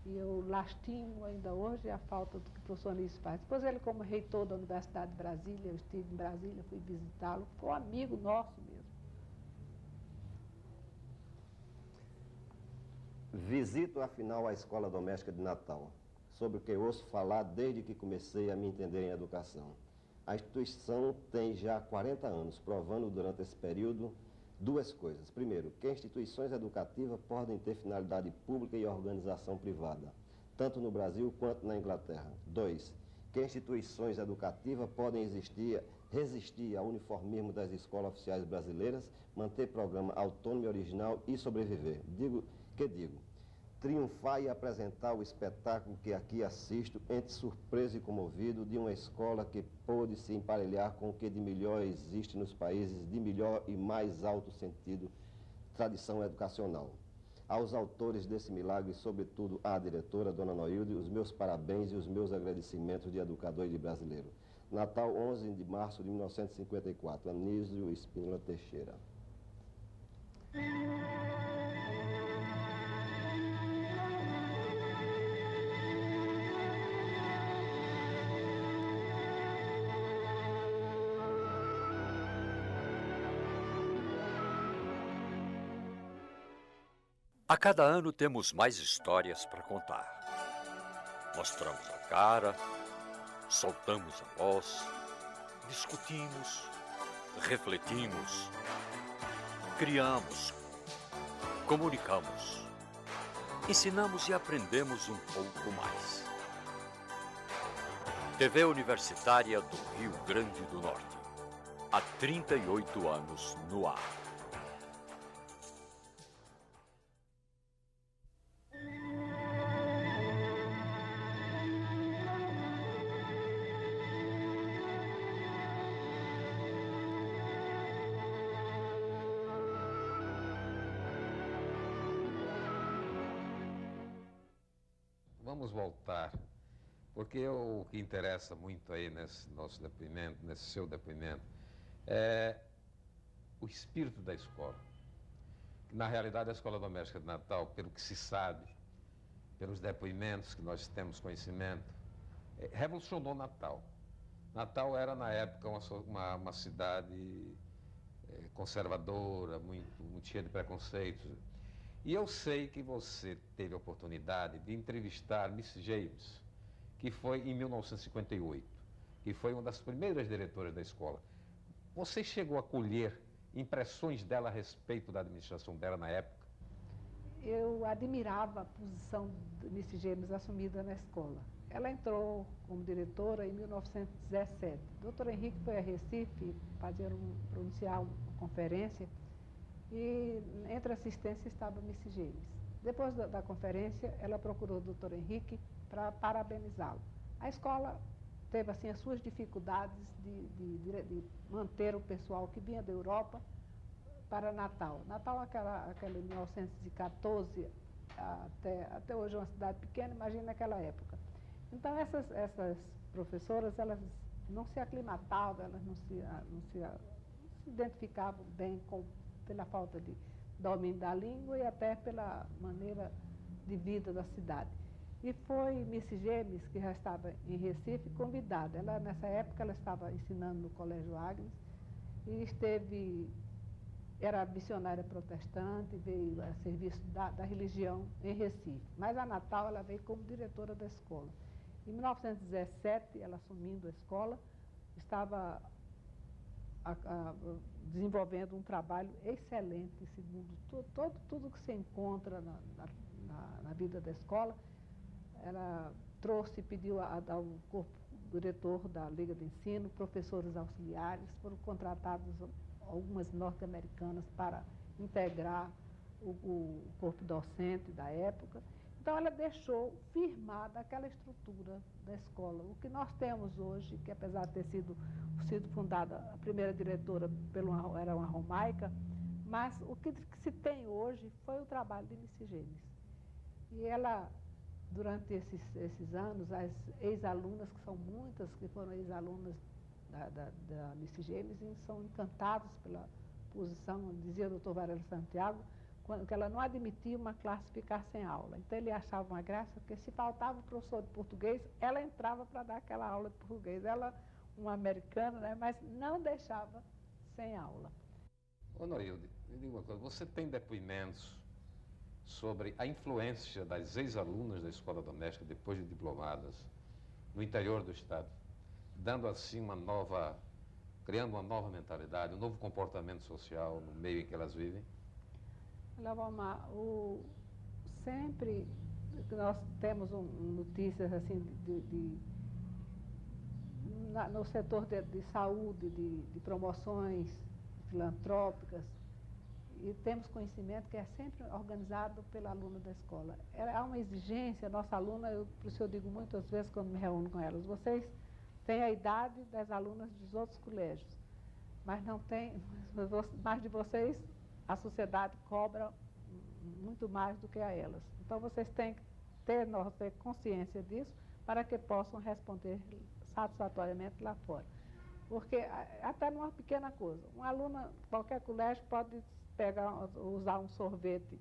E eu lastimo ainda hoje a falta do que o professor Anísio faz. Depois ele, como reitor da Universidade de Brasília, eu estive em Brasília, fui visitá-lo, ficou amigo nosso mesmo. Visito, afinal, a Escola Doméstica de Natal, sobre o que ouço falar desde que comecei a me entender em educação. A instituição tem já 40 anos, provando durante esse período 2 coisas. Primeiro, que instituições educativas podem ter finalidade pública e organização privada, tanto no Brasil quanto na Inglaterra. 2, que instituições educativas podem resistir ao uniformismo das escolas oficiais brasileiras, manter programa autônomo e original e sobreviver. Triunfar e apresentar o espetáculo que aqui assisto, entre surpreso e comovido, de uma escola que pôde se emparelhar com o que de melhor existe nos países de melhor e mais alto sentido, tradição educacional. Aos autores desse milagre, sobretudo à diretora, Dona Noilde, os meus parabéns e os meus agradecimentos de educador e de brasileiro. Natal, 11 de março de 1954, Anísio Espínola Teixeira. A cada ano temos mais histórias para contar. Mostramos a cara, soltamos a voz, discutimos, refletimos, criamos, comunicamos, ensinamos e aprendemos um pouco mais. TV Universitária do Rio Grande do Norte. Há 38 anos no ar. Vamos voltar, porque o que interessa muito aí nesse nosso depoimento, nesse seu depoimento, é o espírito da escola. Na realidade, a Escola Doméstica de Natal, pelo que se sabe, pelos depoimentos que nós temos conhecimento, revolucionou Natal. Natal era, na época, uma cidade conservadora, muito cheia de preconceitos. E eu sei que você teve a oportunidade de entrevistar Miss James, que foi em 1958, que foi uma das primeiras diretoras da escola. Você chegou a colher impressões dela a respeito da administração dela na época? Eu admirava a posição de Miss James assumida na escola. Ela entrou como diretora em 1917. O doutor Henrique foi a Recife pronunciar uma conferência e entre assistências estava Miss James. Depois da conferência, ela procurou o doutor Henrique para parabenizá-lo. A escola teve assim as suas dificuldades de manter o pessoal que vinha da Europa para Natal. Natal, aquela 1914, até hoje é uma cidade pequena, imagina naquela época. Então, essas professoras, elas não se aclimatavam, elas não se identificavam bem pela falta de domínio da língua e até pela maneira de vida da cidade. E foi Miss James, que já estava em Recife, convidada. Ela, nessa época, ela estava ensinando no Colégio Agnes e era missionária protestante, veio a serviço da religião em Recife. Mas a Natal, ela veio como diretora da escola. Em 1917, ela assumindo a escola, estava desenvolvendo um trabalho excelente, segundo tudo que se encontra na vida da escola. Ela pediu ao corpo diretor da Liga de Ensino, professores auxiliares, foram contratados algumas norte-americanas para integrar o corpo docente da época. Então, ela deixou firmada aquela estrutura da escola. O que nós temos hoje, que apesar de ter sido fundada, a primeira diretora era uma romaica, mas o que se tem hoje foi o trabalho de Miss James. E ela, durante esses anos, as ex-alunas, que são muitas, que foram ex-alunas da Miss James, e são encantados pela posição, dizia o doutor Varela Santiago, que ela não admitia uma classe ficar sem aula. Então, ele achava uma graça, porque se faltava o professor de português, ela entrava para dar aquela aula de português. Ela, uma americana, né, mas não deixava sem aula. Ô Noilde, me diga uma coisa, você tem depoimentos sobre a influência das ex-alunas da escola doméstica, depois de diplomadas, no interior do Estado, dando assim criando uma nova mentalidade, um novo comportamento social no meio em que elas vivem? Olha, Valmar, sempre que nós temos notícias assim no setor de saúde, de promoções filantrópicas, e temos conhecimento que é sempre organizado pela aluna da escola. Há uma exigência, nossa aluna, por isso eu digo muitas vezes quando me reúno com elas, vocês têm a idade das alunas dos outros colégios, mas não tem, mais de vocês, a sociedade cobra muito mais do que a elas. Então, vocês têm que ter consciência disso para que possam responder satisfatoriamente lá fora. Porque, até numa pequena coisa, uma aluna, qualquer colégio pode usar um sorvete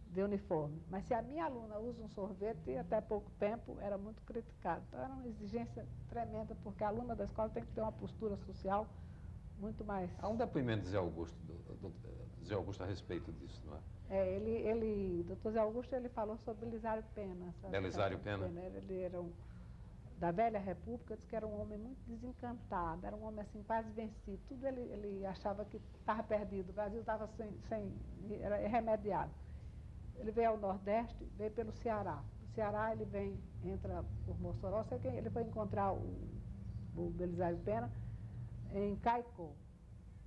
de uniforme, mas se a minha aluna usa um sorvete, até pouco tempo era muito criticado. Então, era uma exigência tremenda, porque a aluna da escola tem que ter uma postura social muito mais... Há um depoimento de Zé Augusto, Zé Augusto a respeito disso, não é? Doutor Zé Augusto, ele falou sobre Belisário Pena. Belisário Pena? Ele era da velha república, disse que era um homem muito desencantado, era um homem assim quase vencido, tudo ele achava que estava perdido, o Brasil estava era irremediado. Ele veio ao Nordeste, veio pelo Ceará. Do Ceará ele entra por Mossoró, ele foi encontrar o Belisário Pena em Caicó.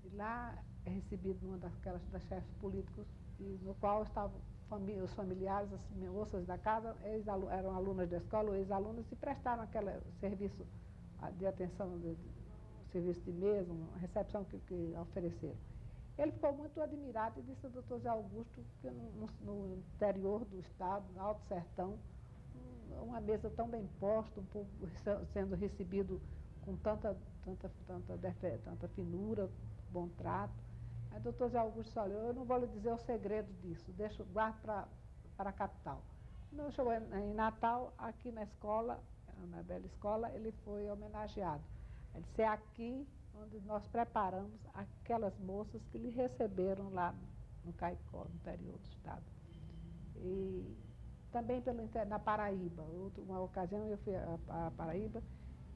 E lá é recebido numa das chefes políticos, no qual estavam os familiares, as moças da casa, eram alunas da escola, ou ex-alunas, e prestaram aquele serviço de atenção, serviço de mesa, uma recepção que ofereceram. Ele ficou muito admirado e disse ao doutor Zé Augusto que no interior do estado, no Alto Sertão, uma mesa tão bem posta, um povo sendo recebido com tanta finura, bom trato. Aí o doutor Zé Augusto disse, olha, eu não vou lhe dizer o segredo disso, guardo para a capital. Quando chegou em Natal, aqui na escola, na bela escola, ele foi homenageado. Ele disse, é aqui onde nós preparamos aquelas moças que lhe receberam lá no Caicó, no interior do estado. E também na Paraíba. Uma ocasião eu fui à Paraíba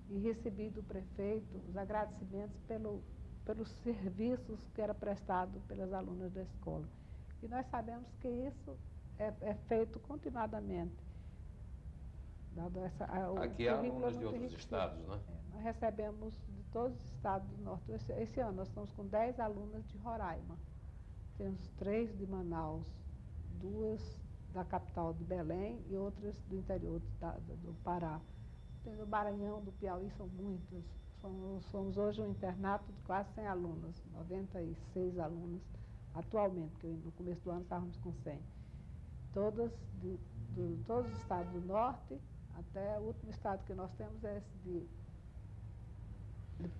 e recebi do prefeito os agradecimentos pelos serviços que era prestado pelas alunas da escola. E nós sabemos que isso é feito continuadamente. Aqui há alunos de outros estados, né? Nós recebemos de todos os estados do Norte. Esse ano nós estamos com 10 alunas de Roraima. Temos 3 de Manaus, 2 da capital de Belém e outras do interior do Pará. Tem do Maranhão, do Piauí, são muitas. Somos hoje um internato de quase 100 alunas, 96 alunas atualmente, porque no começo do ano estávamos com 100. Todas de todos os estados do norte, até o último estado que nós temos é esse de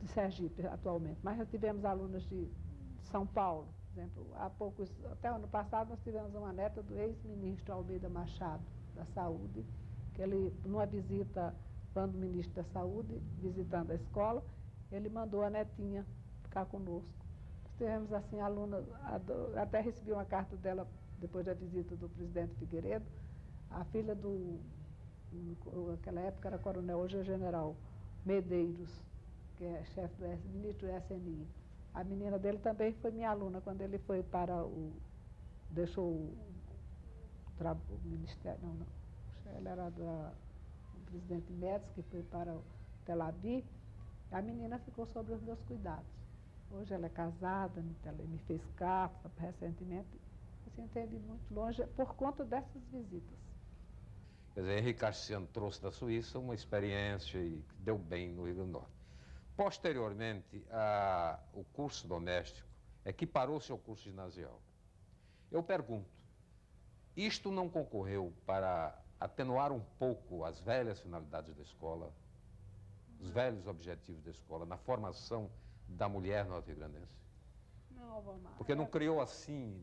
Sergipe atualmente. Mas já tivemos alunas de São Paulo, por exemplo, até o ano passado nós tivemos uma neta do ex-ministro Almeida Machado, da Saúde, que ele, numa visita, quando o ministro da Saúde, visitando a escola, ele mandou a netinha ficar conosco. Nós tivemos, assim, alunas, até recebi uma carta dela, depois da visita do presidente Figueiredo, a filha naquela época era coronel, hoje é general, Medeiros, que é chefe do ministro do SNI. A menina dele também foi minha aluna, quando ele foi deixou o ministério, não, ela era o presidente Médici, que foi para o Tel Aviv, a menina ficou sob os meus cuidados. Hoje ela é casada, ela me fez carta recentemente, assim, teve muito longe por conta dessas visitas. Quer dizer, Henrique Castiano trouxe da Suíça uma experiência e deu bem no Rio Grande do Norte. Posteriormente, o curso doméstico equiparou-se ao curso ginasial. Eu pergunto, isto não concorreu para atenuar um pouco as velhas finalidades da escola, os velhos objetivos da escola, na formação da mulher norte-grandense? Não, Vomar. Porque não criou assim,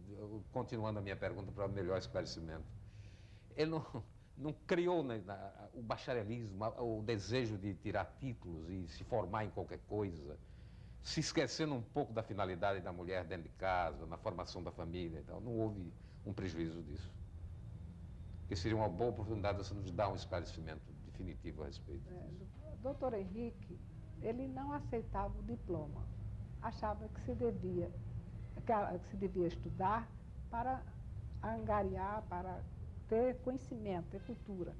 continuando a minha pergunta para melhor esclarecimento, ele não criou o bacharelismo, o desejo de tirar títulos e se formar em qualquer coisa, se esquecendo um pouco da finalidade da mulher dentro de casa, na formação da família e tal. Não houve um prejuízo disso. Que seria uma boa oportunidade de você nos dar um esclarecimento definitivo a respeito disso. O doutor Henrique, ele não aceitava o diploma. Achava que se devia estudar para angariar, para ter conhecimento, ter cultura,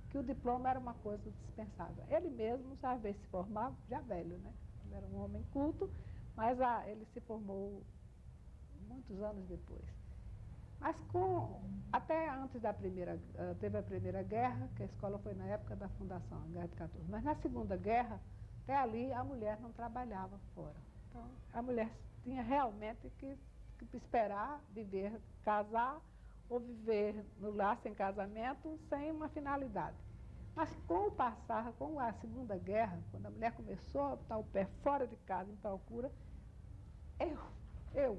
que o diploma era uma coisa dispensável. Ele mesmo já veio se formar, já velho, né? Ele era um homem culto, mas ele se formou muitos anos depois. Mas até antes teve a Primeira Guerra, que a escola foi na época da fundação, a Guerra de 14. Mas na Segunda Guerra, até ali, a mulher não trabalhava fora. Então, a mulher tinha realmente que esperar, viver, casar, ou viver no lar sem casamento, sem uma finalidade. Mas com a Segunda Guerra, quando a mulher começou a botar o pé fora de casa em procura, eu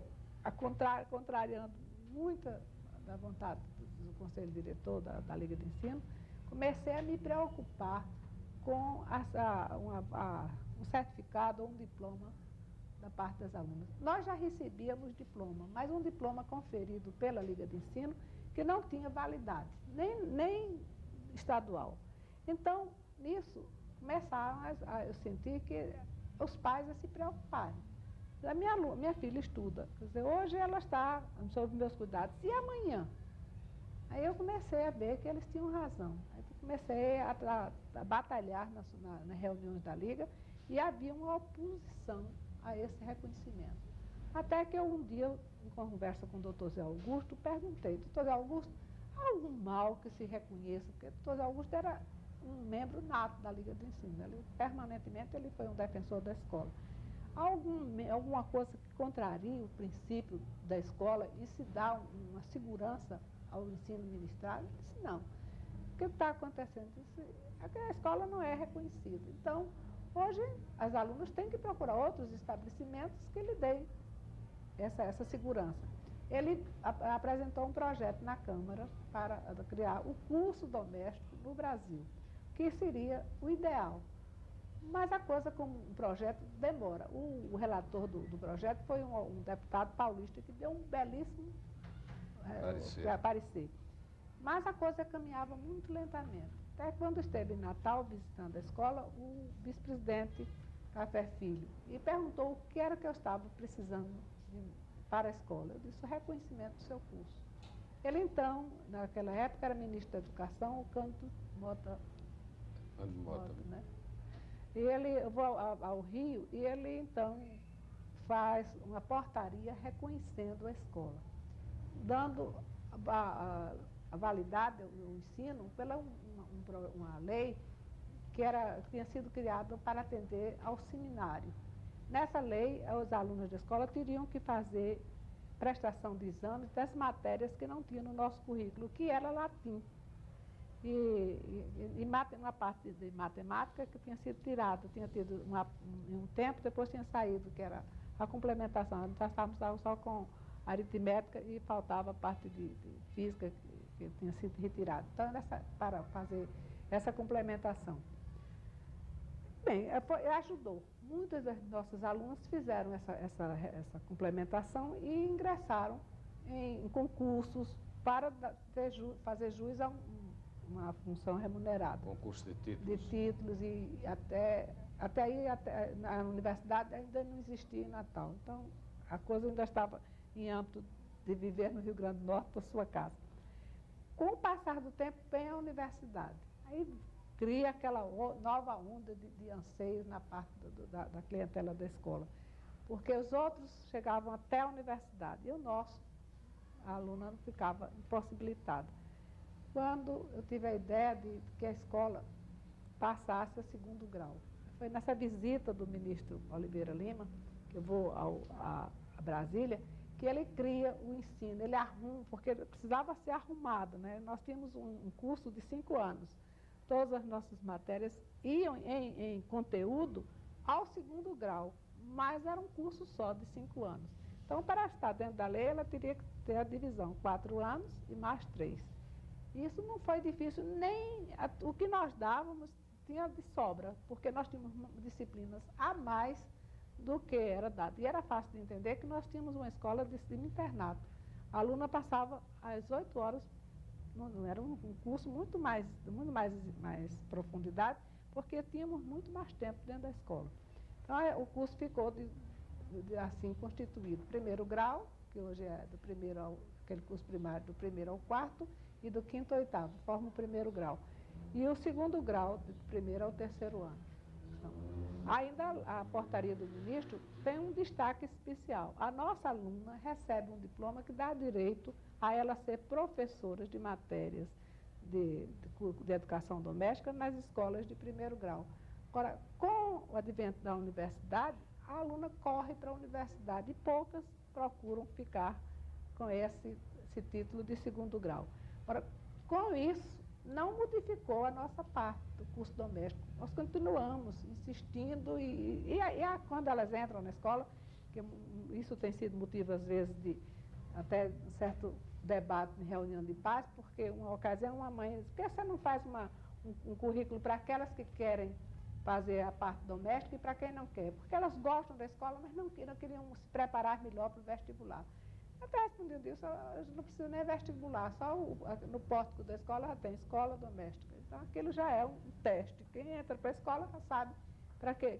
contrariando muita da vontade do Conselho Diretor da Liga de Ensino, comecei a me preocupar com um certificado ou um diploma da parte das alunas. Nós já recebíamos diploma, mas um diploma conferido pela Liga de Ensino que não tinha validade, nem estadual. Então, nisso, começaram eu senti que os pais a se preocuparem. A minha filha estuda, quer dizer, hoje ela está sob meus cuidados, e amanhã? Aí eu comecei a ver que eles tinham razão. Aí comecei a batalhar nas reuniões da Liga e havia uma oposição a esse reconhecimento. Até que eu, um dia, em conversa com o doutor Zé Augusto, perguntei, doutor Zé Augusto, há algum mal que se reconheça? Porque o doutor Zé Augusto era um membro nato da Liga de Ensino. Permanentemente ele foi um defensor da escola. Alguma coisa que contraria o princípio da escola e se dá uma segurança ao ensino ministrado? Ele disse, não. O que está acontecendo? É que a escola não é reconhecida. Então, hoje, as alunas têm que procurar outros estabelecimentos que lhe deem essa segurança. Ele apresentou um projeto na Câmara para criar o curso doméstico no Brasil, que seria o ideal. Mas a coisa como um projeto demora. O relator do projeto foi um deputado paulista que deu um belíssimo parecer. Mas a coisa caminhava muito lentamente. Até quando esteve em Natal visitando a escola, o vice-presidente Café Filho e perguntou o que era que eu estava precisando para a escola. Eu disse, o reconhecimento do seu curso. Ele então, naquela época, era ministro da Educação, o Cândido Mota, né? E eu vou ao Rio e ele então faz uma portaria reconhecendo a escola, dando a validade, o ensino, pela uma lei que tinha sido criada para atender ao seminário. Nessa lei, os alunos da escola teriam que fazer prestação de exames das matérias que não tinha no nosso currículo, que era latim. E uma parte de matemática que tinha sido tirada, tinha tido um tempo, depois tinha saído, que era a complementação. Nós estávamos só com aritmética e faltava a parte de física que tinha sido retirada. Então, para fazer essa complementação. Bem, ajudou. Muitos dos nossos alunos fizeram essa complementação e ingressaram em concursos para fazer jus a uma função remunerada. Concurso de títulos. De títulos e até aí a universidade ainda não existia em Natal. Então, a coisa ainda estava em âmbito de viver no Rio Grande do Norte por sua casa. Com o passar do tempo, vem a universidade. Aí cria aquela nova onda de anseios na parte da clientela da escola. Porque os outros chegavam até a universidade e o nosso, a aluna, ficava impossibilitada. Quando eu tive a ideia de que a escola passasse a segundo grau. Foi nessa visita do ministro Oliveira Lima, que eu vou a Brasília, que ele cria o ensino, ele arruma, porque precisava ser arrumado, né? Nós tínhamos um curso de 5 anos. Todas as nossas matérias iam em conteúdo ao segundo grau, mas era um curso só de 5 anos. Então, para estar dentro da lei, ela teria que ter a divisão, 4 anos e mais 3. Isso não foi difícil, nem o que nós dávamos tinha de sobra, porque nós tínhamos disciplinas a mais do que era dado. E era fácil de entender que nós tínhamos uma escola de internato. A aluna passava às 8 horas, não era um curso muito mais profundidade, porque tínhamos muito mais tempo dentro da escola. Então, o curso ficou assim constituído. Primeiro grau, que hoje é aquele curso primário do 1º ao 4º, e do 5º ao 8º, forma o 1º grau. E o 2º grau, do 1º ao 3º ano. Então, ainda a portaria do ministro tem um destaque especial. A nossa aluna recebe um diploma que dá direito a ela ser professora de matérias de educação doméstica nas escolas de 1º grau. Agora, com o advento da universidade, a aluna corre para a universidade e poucas procuram ficar com esse título de 2º grau. Agora, com isso, não modificou a nossa parte do curso doméstico. Nós continuamos insistindo quando elas entram na escola, que isso tem sido motivo, às vezes, de até certo debate em reunião de pais, porque uma ocasião uma mãe disse, por que você não faz um currículo para aquelas que querem fazer a parte doméstica e para quem não quer. Porque elas gostam da escola, mas não queriam se preparar melhor para o vestibular. Até respondendo isso, elas não precisam nem vestibular, só no pórtico da escola já tem escola doméstica. Então, aquilo já é um teste. Quem entra para a escola já sabe para quê,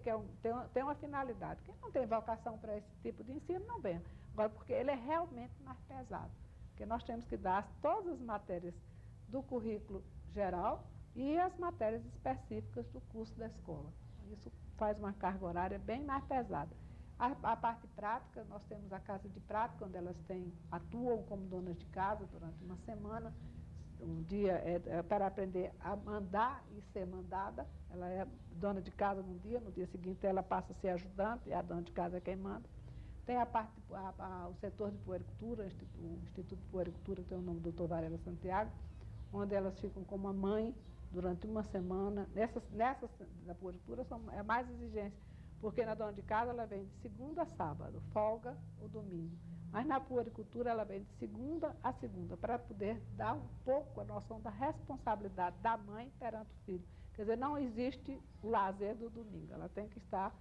tem uma finalidade. Quem não tem vocação para esse tipo de ensino, não vem. Agora, porque ele é realmente mais pesado. Porque nós temos que dar todas as matérias do currículo geral e as matérias específicas do curso da escola. Isso faz uma carga horária bem mais pesada. A parte prática, nós temos a casa de prática, onde elas atuam como donas de casa durante uma semana. Um dia é para aprender a mandar e ser mandada. Ela é dona de casa num dia, no dia seguinte ela passa a ser ajudante, e a dona de casa é quem manda. Tem o setor de puericultura, o Instituto de Puericultura, que tem o nome do Dr. Varela Santiago, onde elas ficam com uma mãe durante uma semana. Nessas da puericultura é mais exigência, porque na dona de casa ela vem de segunda a sábado, folga o domingo. Mas na puericultura ela vem de segunda a segunda, para poder dar um pouco a noção da responsabilidade da mãe perante o filho. Quer dizer, não existe o lazer do domingo, ela tem que estar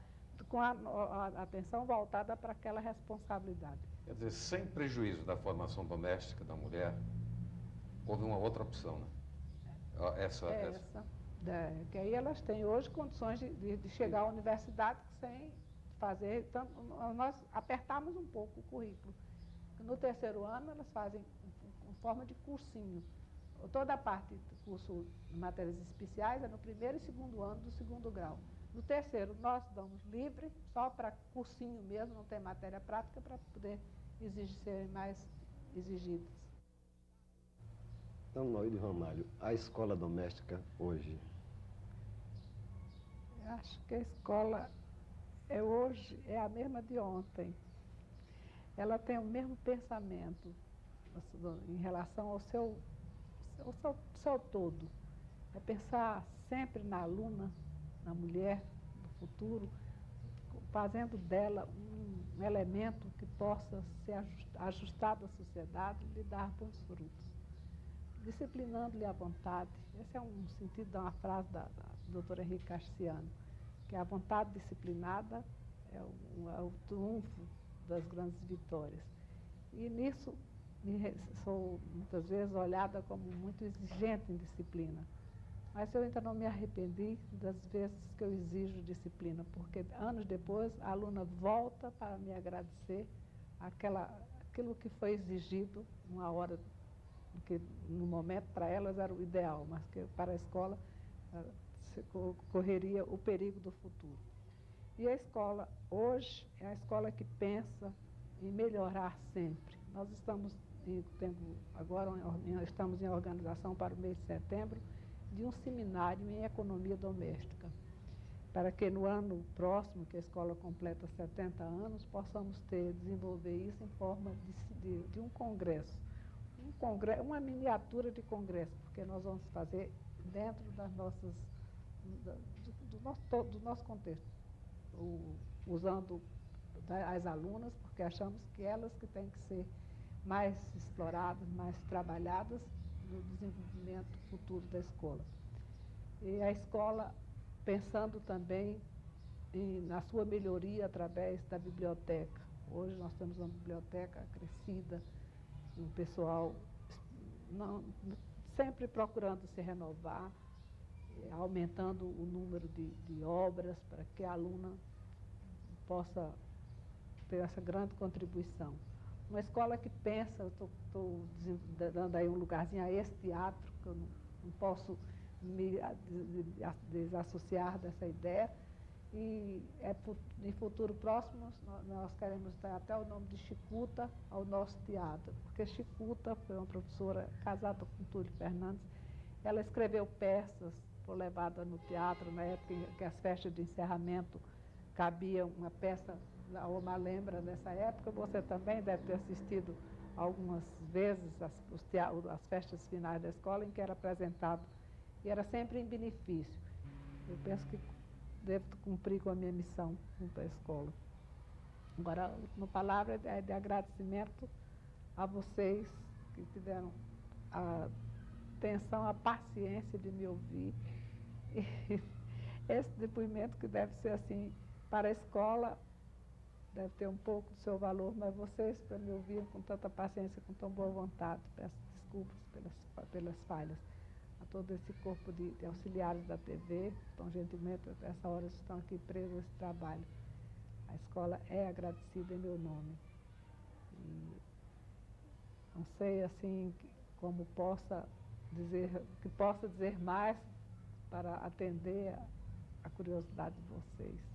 com a atenção voltada para aquela responsabilidade. Quer dizer, sem prejuízo da formação doméstica da mulher, houve uma outra opção, né? Essa. Que aí elas têm hoje condições de chegar à universidade sem fazer. Então, nós apertamos um pouco o currículo. No terceiro ano, elas fazem em forma de cursinho. Toda a parte do curso de matérias especiais é no primeiro e segundo ano do segundo grau. No terceiro, nós damos livre, só para cursinho mesmo, não tem matéria prática, para poder serem mais exigidas. Então, Noilde Ramalho, a escola doméstica hoje? Eu acho que a escola hoje é a mesma de ontem. Ela tem o mesmo pensamento em relação ao seu todo. É pensar sempre na aluna, na mulher do futuro, fazendo dela um elemento que possa ser ajustado à sociedade e lhe dar bons frutos. Disciplinando-lhe a vontade. Esse é um sentido de uma frase do doutor Henrique Castiano, que a vontade disciplinada é o triunfo das grandes vitórias. E nisso sou muitas vezes olhada como muito exigente em disciplina. Mas eu ainda não me arrependi das vezes que eu exijo disciplina, porque anos depois a aluna volta para me agradecer aquilo que foi exigido numa hora, que no momento para elas era o ideal, mas que para a escola correria o perigo do futuro. E a escola hoje é a escola que pensa em melhorar sempre. Nós estamos estamos em organização para o mês de setembro de um seminário em economia doméstica, para que no ano próximo, que a escola completa 70 anos, possamos desenvolver isso em forma de um congresso. Uma miniatura de congresso, porque nós vamos fazer dentro do nosso contexto, usando as alunas, porque achamos que elas que têm que ser mais exploradas, mais trabalhadas no desenvolvimento futuro da escola. E a escola pensando também na sua melhoria através da biblioteca. Hoje nós temos uma biblioteca crescida, um pessoal sempre procurando se renovar, aumentando o número de obras para que a aluna possa ter essa grande contribuição. Uma escola que pensa, estou dando aí um lugarzinho a esse teatro, que eu não posso me desassociar dessa ideia, e em futuro próximo nós queremos dar até o nome de Chicuta ao nosso teatro, porque Chicuta foi uma professora casada com Túlio Fernandes. Ela escreveu peças, foi levada no teatro na época em que as festas de encerramento cabia uma peça, uma lembra dessa época. Você também deve ter assistido algumas vezes as festas finais da escola, em que era apresentado, e era sempre em benefício. Eu penso que devo cumprir com a minha missão junto à escola. Agora, a última palavra é de agradecimento a vocês que tiveram a atenção, a paciência de me ouvir esse depoimento que deve ser assim, para a escola, deve ter um pouco do seu valor, mas vocês, para me ouvir com tanta paciência, com tão boa vontade, peço desculpas pelas falhas. A todo esse corpo de auxiliares da TV, tão gentilmente, até essa hora estão aqui presos a esse trabalho. A escola é agradecida em meu nome. E não sei, assim, como possa dizer mais para atender a curiosidade de vocês.